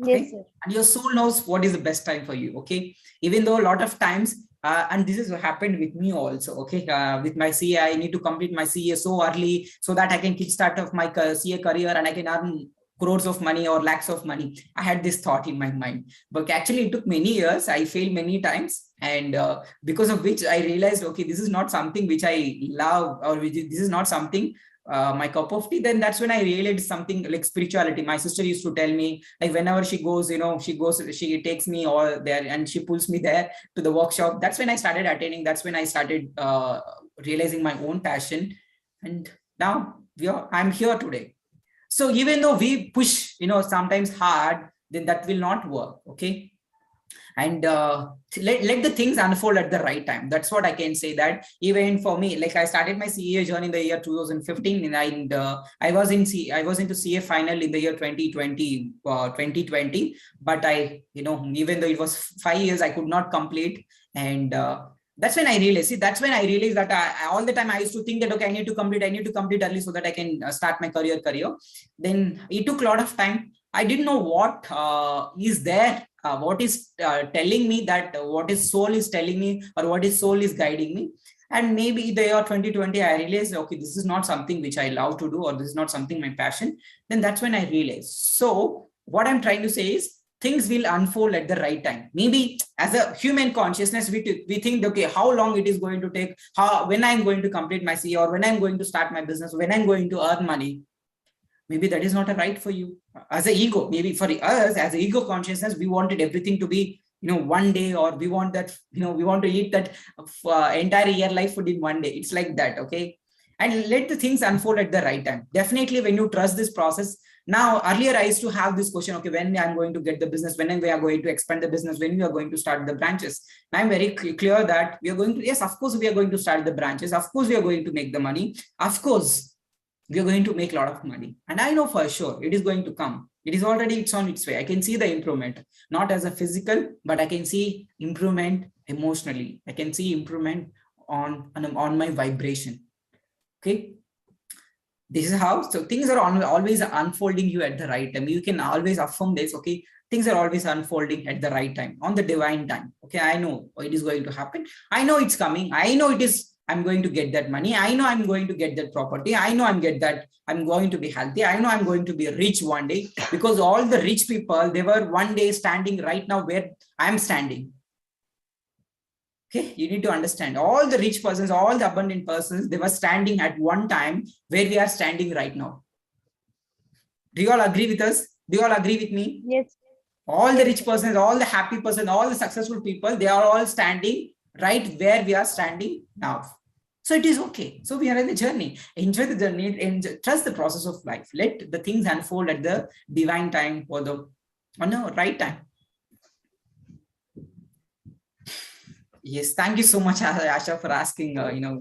Okay? yes, sir. And your soul knows what is the best time for you. Okay, even though a lot of times, and this is what happened with me also. Okay, with my CA, I need to complete my CA so early so that I can kickstart of my CA career and I can earn crores of money or lakhs of money. I had this thought in my mind, but actually it took many years. I failed many times, and because of which I realized, okay, this is not something which I love, or this is not something my cup of tea. Then that's when I realized something like spirituality. My sister used to tell me, like, whenever she goes, she takes me all there and she pulls me there to the workshop. That's when I started attending. That's when I started realizing my own passion. And now I'm here today. So even though we push, sometimes hard, then that will not work. Okay. and let the things unfold at the right time. That's what I can say. That even for me, like I started my CA journey in the year 2015, and I was into CA final in the year 2020, but I, even though it was 5 years, I could not complete. And that's when I realized, that's when I realized that all the time I used to think that, okay, I need to complete early so that I can start my career. Then it took a lot of time. I didn't know what is there, what is telling me that, what is soul is telling me, or what is soul is guiding me. And maybe the year 2020, I realized, okay, this is not something which I love to do, or this is not something my passion. Then that's when I realized. So what I'm trying to say is, things will unfold at the right time. Maybe as a human consciousness, we think, okay, how long it is going to take, when I'm going to complete my CA, or when I'm going to start my business, when I'm going to earn money. Maybe that is not a right for you. As an ego, maybe for us as an ego consciousness, we wanted everything to be, one day, or we want that, we want to eat that entire year life food in one day. It's like that, okay? And let the things unfold at the right time. Definitely, when you trust this process. Now, earlier I used to have this question, okay, when I'm going to get the business, when we are going to expand the business, when we are going to start the branches. And I'm very clear that we are going to, yes, of course, we are going to start the branches. Of course, we are going to make the money. Of course, we are going to make a lot of money. And I know for sure it is going to come. It's on its way. I can see the improvement, not as a physical, but I can see improvement emotionally. I can see improvement on my vibration. Okay. This is how, so things are always unfolding you at the right time. You can always affirm this, okay, things are always unfolding at the right time, on the divine time. Okay, I know it is going to happen. I know it's coming. I know I'm going to get that money. I know I'm going to get that property. I know I'm going to be healthy. I know I'm going to be rich one day, because all the rich people, they were one day standing right now where I'm standing. Okay, you need to understand, all the rich persons, all the abundant persons, they were standing at one time where we are standing right now. Do you all agree with us? Do you all agree with me? Yes. All the rich persons, all the happy persons, all the successful people, they are all standing right where we are standing now. So it is okay. So we are in the journey. Enjoy the journey and trust the process of life. Let the things unfold at the divine time, or the right time. Yes, thank you so much, Asha, for asking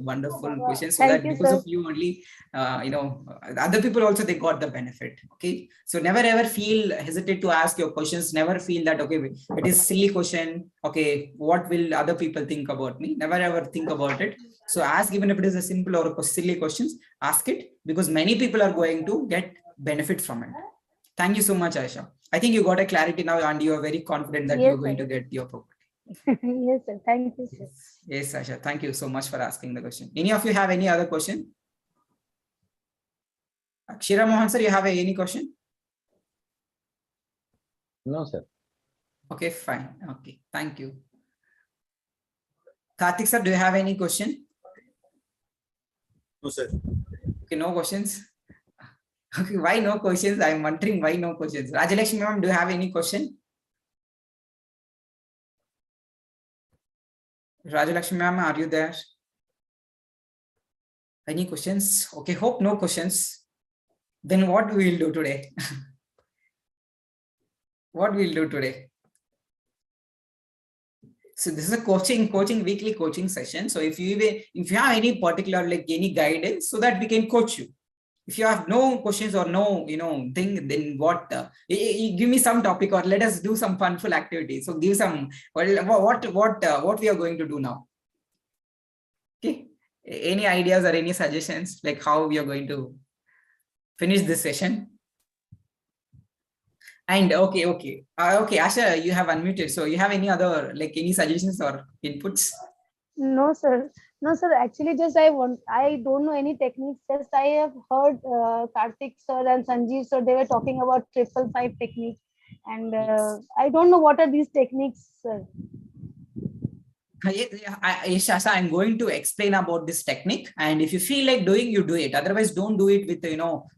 wonderful questions. So that because of you only, other people also, they got the benefit. Okay, so never ever feel hesitate to ask your questions. Never feel that, okay, it is silly question. Okay, what will other people think about me? Never ever think about it. So ask, even if it is a simple or a silly questions, ask it, because many people are going to get benefit from it. Thank you so much, Asha. I think you got a clarity now, and you are very confident that you're going to get your property. Yes, sir. Thank you, sir. Yes, Asha. Thank you so much for asking the question. Any of you have any other question? Akshira Mohan, sir, you have any question? No, sir. Okay, fine. Okay, thank you. Karthik, sir, do you have any question? No, sir. Okay, no questions. Okay, why no questions? I'm wondering why no questions. Rajalakshmi ma'am, do you have any question? Rajalakshmi ma'am, are you there? Any questions? Okay, hope no questions. Then what we will do today? What we'll do today? So this is a weekly coaching session. So if you have any particular, like any guidance, so that we can coach you. If you have no questions or no, thing, then what? Give me some topic, or let us do some funful activity. So give some. What we are going to do now? Okay. Any ideas or any suggestions, like how we are going to finish this session? And okay, Asha, you have unmuted. So you have any other, like any suggestions or inputs? No, sir. No, sir. Actually, just I don't know any techniques. Just I have heard Karthik sir and Sanjeev sir, they were talking about 555 technique, and I don't know what are these techniques, sir. Yes, Asha, I'm going to explain about this technique, and if you feel like doing, you do it. Otherwise, don't do it with,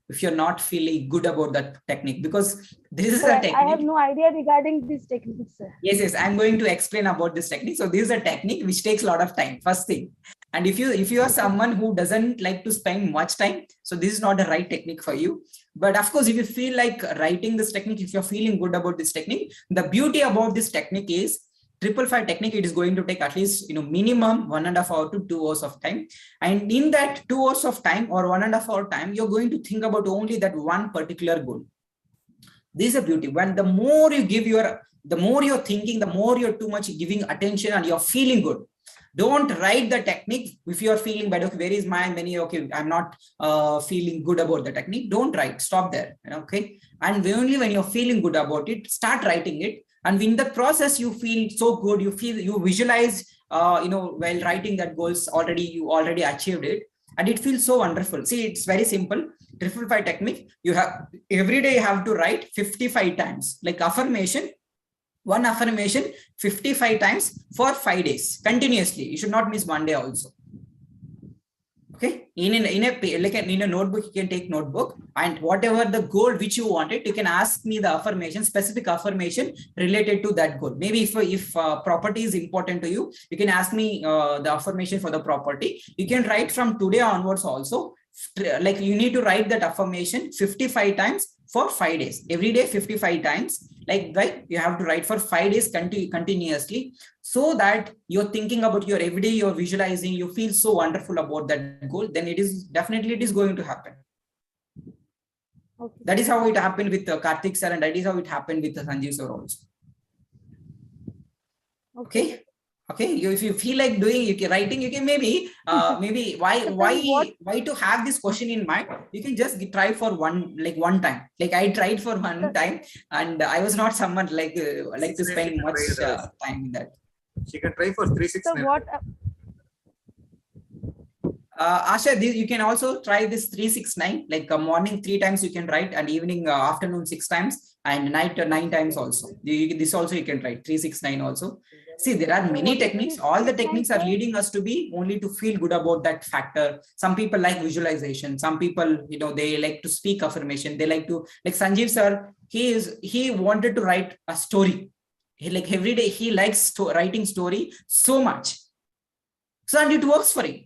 if you're not feeling good about that technique, because this is a technique. I have no idea regarding this technique, sir. Yes, I'm going to explain about this technique. So this is a technique which takes a lot of time, first thing. And if you are someone who doesn't like to spend much time, so this is not the right technique for you. But of course, if you feel like writing this technique, if you're feeling good about this technique, the beauty about this technique is, triple five technique, it is going to take at least, minimum 1.5 hour to 2 hours of time. And in that 2 hours of time or 1.5 hour time, you're going to think about only that one particular goal. This is a beauty. When the more you give the more you're thinking, the more you're too much giving attention and you're feeling good. Don't write the technique if you're feeling bad. Okay, where is my many? Okay, I'm not feeling good about the technique. Don't write. Stop there. Okay. And only when you're feeling good about it, start writing it. And in the process, you feel so good. You visualize, while writing that goals you already achieved it. And it feels so wonderful. See, it's very simple. Triple five technique. You have every day you have to write 55 times, like affirmation. One affirmation 55 times for 5 days continuously. You should not miss one day also. Okay, in a notebook, you can take notebook, and whatever the goal which you wanted, you can ask me the affirmation, specific affirmation related to that goal. Maybe if property is important to you, you can ask me the affirmation for the property. You can write from today onwards also. Like you need to write that affirmation 55 times for 5 days. Every day 55 times. Like you have to write for 5 days continuously, so that you're thinking about your every day, you're visualizing, you feel so wonderful about that goal. Then it is going to happen. Okay. That is how it happened with Karthik sir, and that is how it happened with Sanjeev sir also. Okay. Okay, if you feel like doing, you can writing, you can maybe why to have this question in mind? You can just try for one time. Like I tried for one time, and I was not someone like to spend much time in that. She can try for 369. So what? Asha, you can also try this 369. Like morning 3 times you can write, and evening, afternoon 6 times, and night 9 times also. This also you can write 369 also. See, there are many techniques. All the techniques are leading us to be only to feel good about that factor. Some people like visualization. Some people, they like to speak affirmation. They like to, like Sanjeev sir, he wanted to write a story. Like every day he likes writing story so much. So, and it works for him.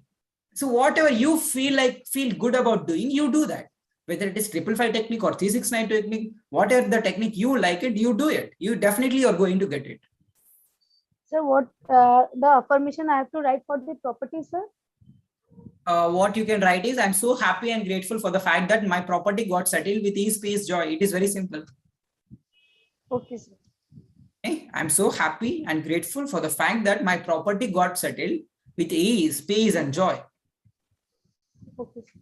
So whatever you feel good about doing, you do that. Whether it is 555 technique or 369 technique, whatever the technique you like it, you do it. You definitely are going to get it. So what the affirmation I have to write for the property, sir? What you can write is, I'm so happy and grateful for the fact that my property got settled with ease, peace, joy. It is very simple. Okay, sir. Okay? I'm so happy and grateful for the fact that my property got settled with ease, peace, and joy. Okay, sir.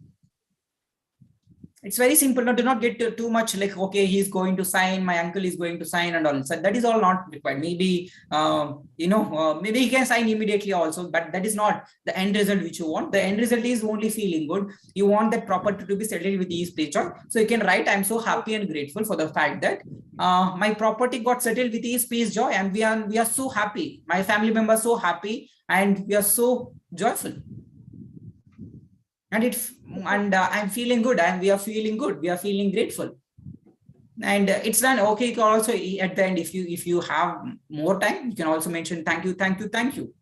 It's very simple. No, do not get too much like, okay, he's going to sign, my uncle is going to sign and all. So that is all not required. Maybe, maybe he can sign immediately also, but that is not the end result which you want. The end result is only feeling good. You want that property to be settled with ease, peace, joy. So you can write, I'm so happy and grateful for the fact that my property got settled with ease, peace, joy. And we are so happy. My family members so happy, and we are so joyful. And I'm feeling good, and we are feeling good. We are feeling grateful, and it's done. Okay, you can also at the end, if you have more time, you can also mention thank you, thank you, thank you,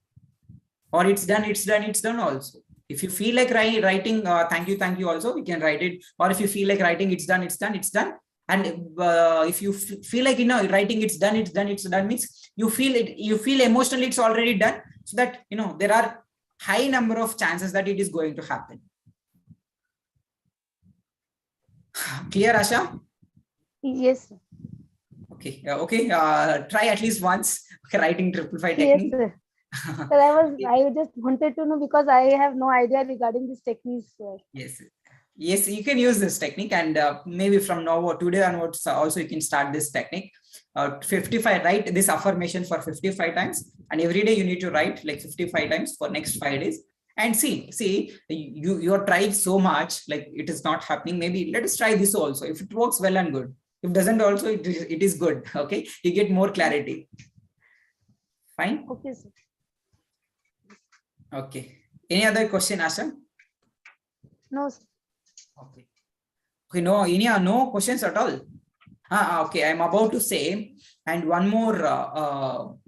or it's done, it's done, it's done also. If you feel like writing thank you also, you can write it. Or if you feel like writing it's done, it's done, it's done. And if you feel like writing it's done, it's done, it's done means you feel emotionally it's already done, so that there are high number of chances that it is going to happen. Clear, Asha? Yes, sir. Okay. Okay. Try at least once. Okay, writing 555 technique. Yes, sir. Sir, I just wanted to know because I have no idea regarding these techniques, sir. Yes, you can use this technique, and maybe from now or today onwards also you can start this technique. 55, write this affirmation for 55 times, and every day you need to write like 55 times for next 5 days. And see, you are trying so much, like it is not happening. Maybe let us try this also. If it works, well and good. If it doesn't also, it is good. Okay, you get more clarity. Fine. Okay, sir. Okay. Any other question, Asha? No, sir. Okay. Okay. No questions at all. Okay. I'm about to say, and one more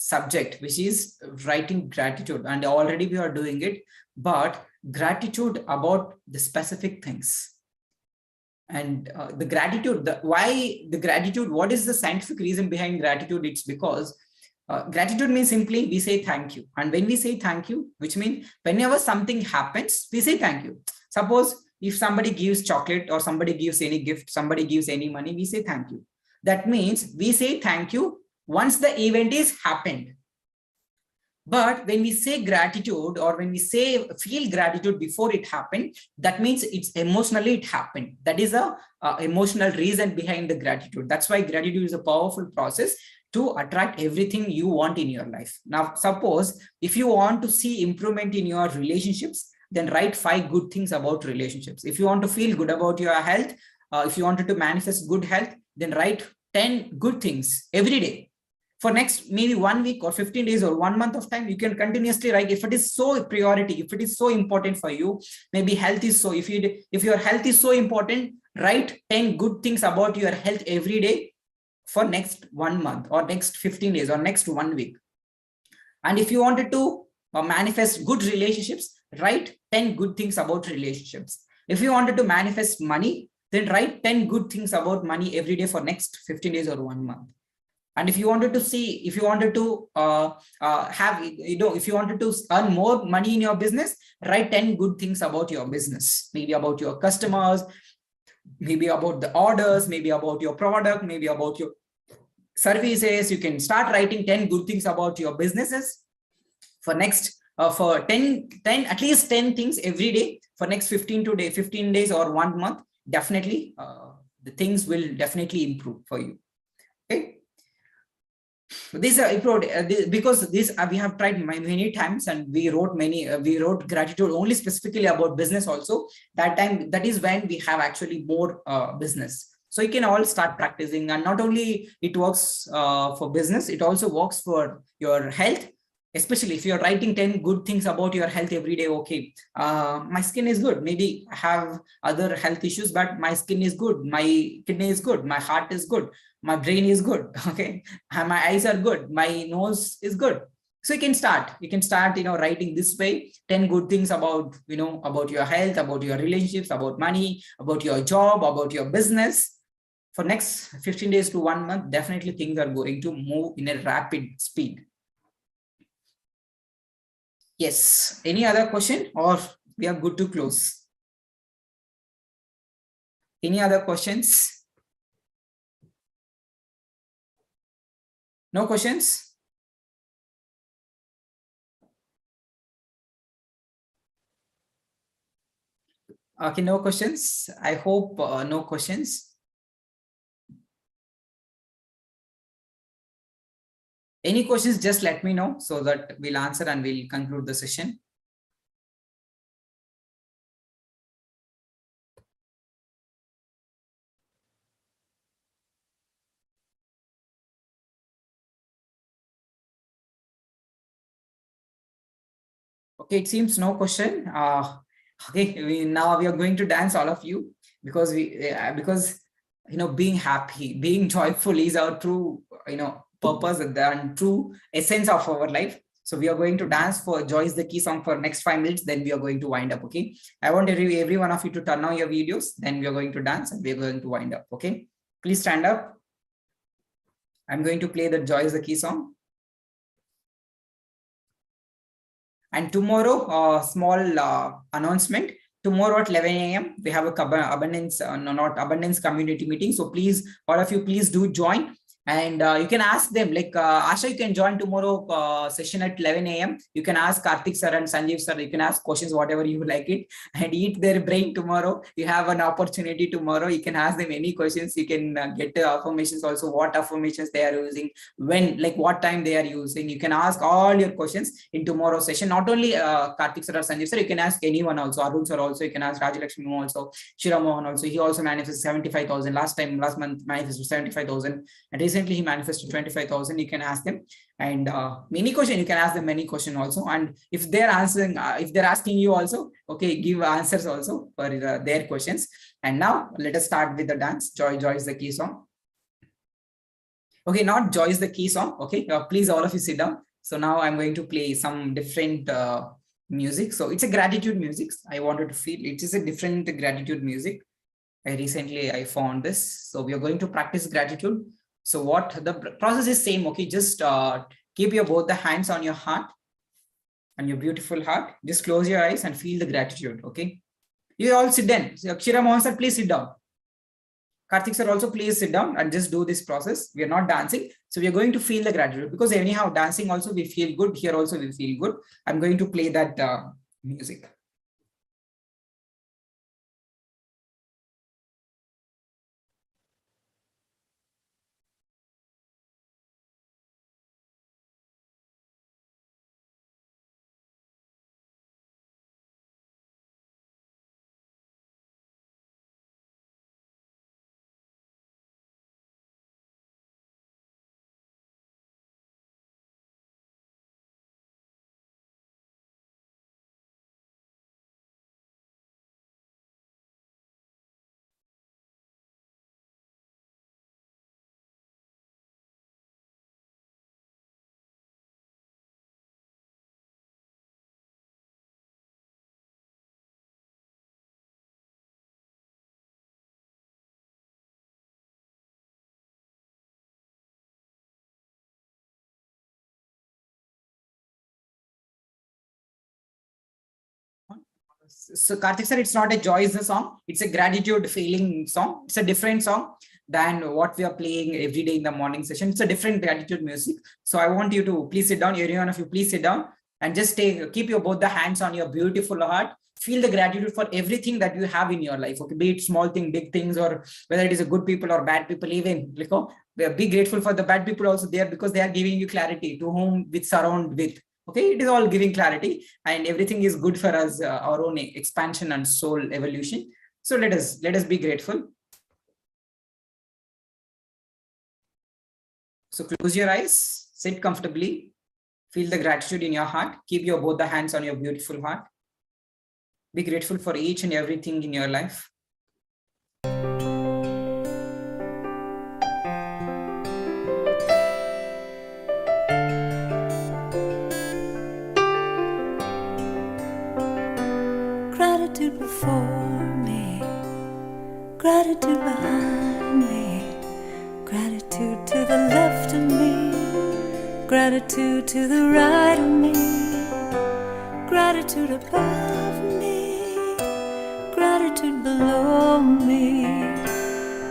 subject, which is writing gratitude, and already we are doing it, but gratitude about the specific things. And the gratitude, why the gratitude, what is the scientific reason behind gratitude? It's because Gratitude means simply we say thank you. And when we say thank you, which means whenever something happens, we say thank you. Suppose if somebody gives chocolate or somebody gives any gift, somebody gives any money, we say thank you. That means we say thank you once the event is happened. But when we say gratitude, or when we say feel gratitude before it happened, that means it's emotionally it happened. That is a emotional reason behind the gratitude. That's why gratitude is a powerful process to attract everything you want in your life. Now, suppose if you want to see improvement in your relationships, then write 5 good things about relationships. If you want to feel good about your health, if you wanted to manifest good health, then write 10 good things every day. For next maybe 1 week or 15 days or 1 month of time, you can continuously write. If it is so priority, if it is so important for you, maybe health is so, if your health is so important, write 10 good things about your health every day for next 1 month or next 15 days or next 1 week. And if you wanted to manifest good relationships, write 10 good things about relationships. If you wanted to manifest money, then write 10 good things about money every day for next 15 days or 1 month. And if you wanted to see, if you wanted to if you wanted to earn more money in your business, write 10 good things about your business, maybe about your customers, maybe about the orders, maybe about your product, maybe about your services. You can start writing 10 good things about your businesses for next for 10 at least 10 things every day for next 15 days or 1 month. Definitely the things will definitely improve for you. Okay. This because this we have tried many times, and we wrote gratitude only specifically about business also. That time, that is when we have actually more business. So you can all start practicing, and not only it works for business, it also works for your health. Especially if you're writing 10 good things about your health every day. Okay, my skin is good. Maybe I have other health issues, but my skin is good. My kidney is good. My heart is good. My brain is good. Okay, my eyes are good. My nose is good. So you can start, writing this way, 10 good things about, about your health, about your relationships, about money, about your job, about your business. For next 15 days to 1 month, definitely things are going to move in a rapid speed. Yes. Any other question, or we are good to close? Any other questions? No questions? Okay, no questions. I hope no questions. Any questions, just let me know so that we'll answer and we'll conclude the session. Okay, it seems no question. Okay, now we are going to dance, all of you, because being happy, being joyful is our true purpose and true essence of our life. So we are going to dance for Joy is the Key song for next 5 minutes. Then we are going to wind up. Okay, I want every one of you to turn on your videos. Then we are going to dance and we are going to wind up. Okay, please stand up. I'm going to play the Joy is the Key song. And tomorrow, small announcement. Tomorrow at 11 a.m. we have a abundance community meeting. So please, all of you, please do join. And you can ask them, like Asha, you can join tomorrow session at 11 a.m. You can ask Karthik sir and Sanjeev sir. You can ask questions, whatever you like it, and eat their brain tomorrow. You have an opportunity tomorrow. You can ask them any questions. You can get affirmations also, what affirmations they are using, when, like what time they are using. You can ask all your questions in tomorrow's session. Not only Karthik sir or Sanjeev sir, you can ask anyone also. Arun sir also. You can ask Rajalakshmi also. Shira Mohan also. He also manifested 75,000 last month manifested 75,000, and recently he manifested 25,000. You can ask them, and many question, you can ask them many question also. And if they're answering, if they're asking you also, okay, give answers also for their questions. And now let us start with the dance. Joy is the Key song. Okay, not Joy is the Key song. Okay, please all of you sit down. So now I'm going to play some different music. So it's a gratitude music. I wanted to feel it is a different gratitude music. I found this. So we are going to practice gratitude. So what the process is same. Okay, just Keep your both the hands on your heart, on your beautiful heart. Just close your eyes and feel the gratitude. Okay. You all sit down. So, Akshara, Mohan sir, please sit down. Karthik sir, also please sit down and just do this process. We are not dancing. So we are going to feel the gratitude, because anyhow, dancing also we feel good. Here also we feel good. I'm going to play that music. So Karthik sir, it's not a joy is the song. It's a gratitude feeling song. It's a different song than what we are playing every day in the morning session. It's a different gratitude music. So I want you to please sit down. Every one of you, please sit down and just keep your both the hands on your beautiful heart. Feel the gratitude for everything that you have in your life. Okay, be it small thing, big things, or whether it is a good people or bad people. Even be grateful for the bad people also there, because they are giving you clarity to whom with surround with. Okay, it is all giving clarity, and everything is good for us, our own expansion and soul evolution. So let us be grateful. So close your eyes, sit comfortably, feel the gratitude in your heart. Keep your both the hands on your beautiful heart. Be grateful for each and everything in your life. Gratitude before me, gratitude behind me, gratitude to the left of me, gratitude to the right of me, gratitude above me, gratitude below me,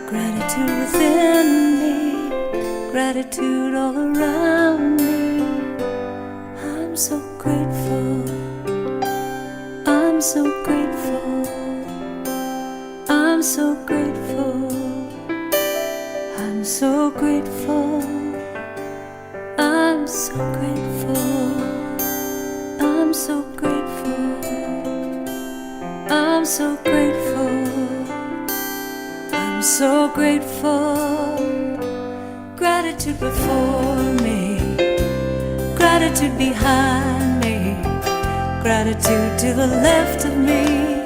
gratitude within me, gratitude all around me. I'm so grateful, I'm so grateful, I'm so grateful, I'm so grateful, I'm so grateful, I'm so grateful, I'm so grateful, I'm so grateful. Gratitude before me, gratitude behind me, gratitude to the left of me,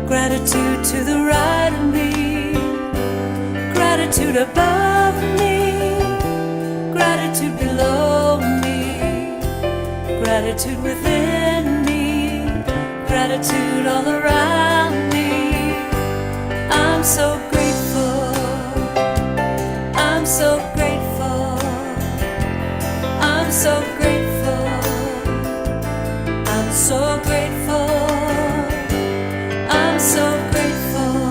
gratitude to the right of me, gratitude above me, gratitude below me, gratitude within me, gratitude all around me. I'm so grateful, I'm so grateful, I'm so grateful, I'm so grateful, I'm so grateful,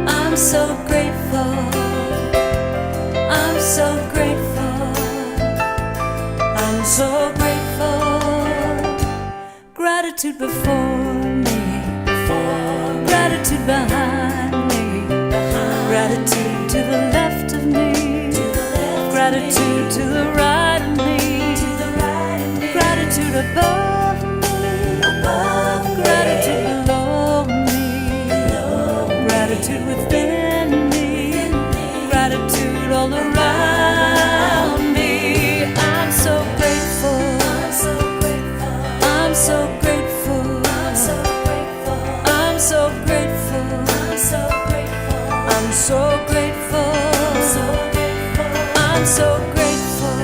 I'm so grateful, I'm so grateful, I'm so grateful. Gratitude before me, gratitude behind me, gratitude to the left of me, gratitude to the right of me, gratitude above me, gratitude below me, gratitude within me, gratitude all around me. I'm so grateful, I'm so grateful, I'm so grateful, I'm so grateful, I'm so grateful,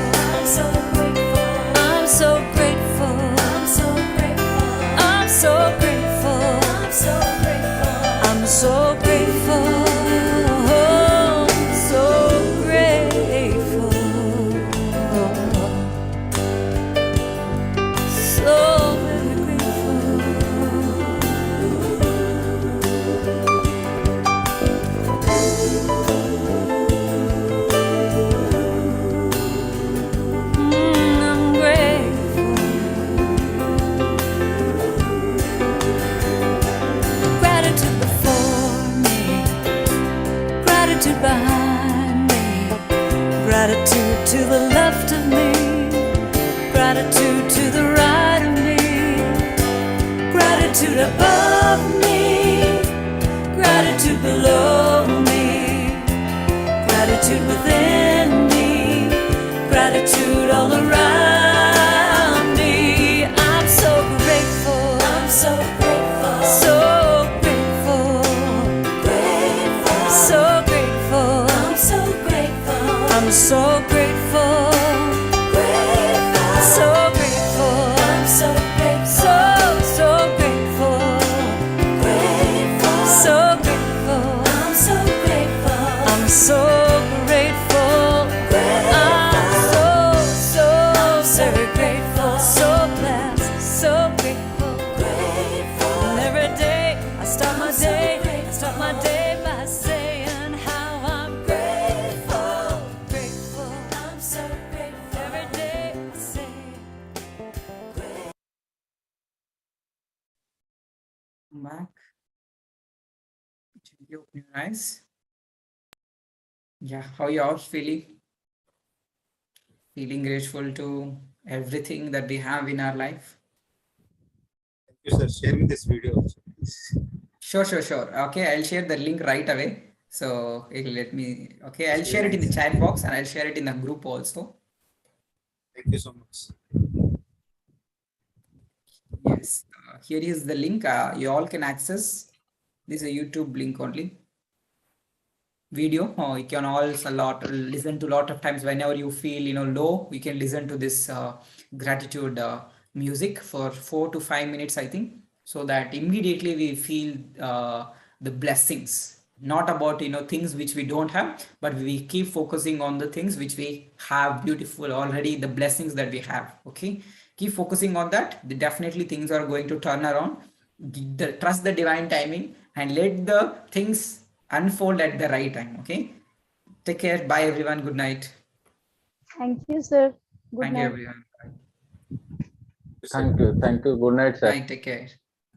so grateful. I'm so grateful. So grateful. Grateful. So grateful. I'm so grateful. I'm so grateful. I'm so very grateful. So blessed. So grateful. Grateful. And every day I start my day. I start my day by saying how I'm grateful. Grateful. I'm so grateful. Every day I say. Back. You open your eyes. Yeah, how you all feeling? Feeling grateful to everything that we have in our life? Thank you, sir. Sharing this video also, please. Sure. Okay, I'll share the link right away. So it'll let me, okay, I'll share it in the chat box and I'll share it in the group also. Thank you so much. Yes, here is the link. You all can access. This is a YouTube link only. Video. You can also listen to a lot of times whenever you feel low. You can listen to this gratitude music for 4 to 5 minutes, I think, so that immediately we feel the blessings. Not about things which we don't have, but we keep focusing on the things which we have beautiful already. The blessings that we have. Okay, keep focusing on that. Definitely things are going to turn around. Trust the divine timing and let the things unfold at the right time. Okay, take care. Bye everyone. Good night. Thank you, sir. Good Thank you night. everyone. Bye. Thank you. Good night, sir. Night. Take care.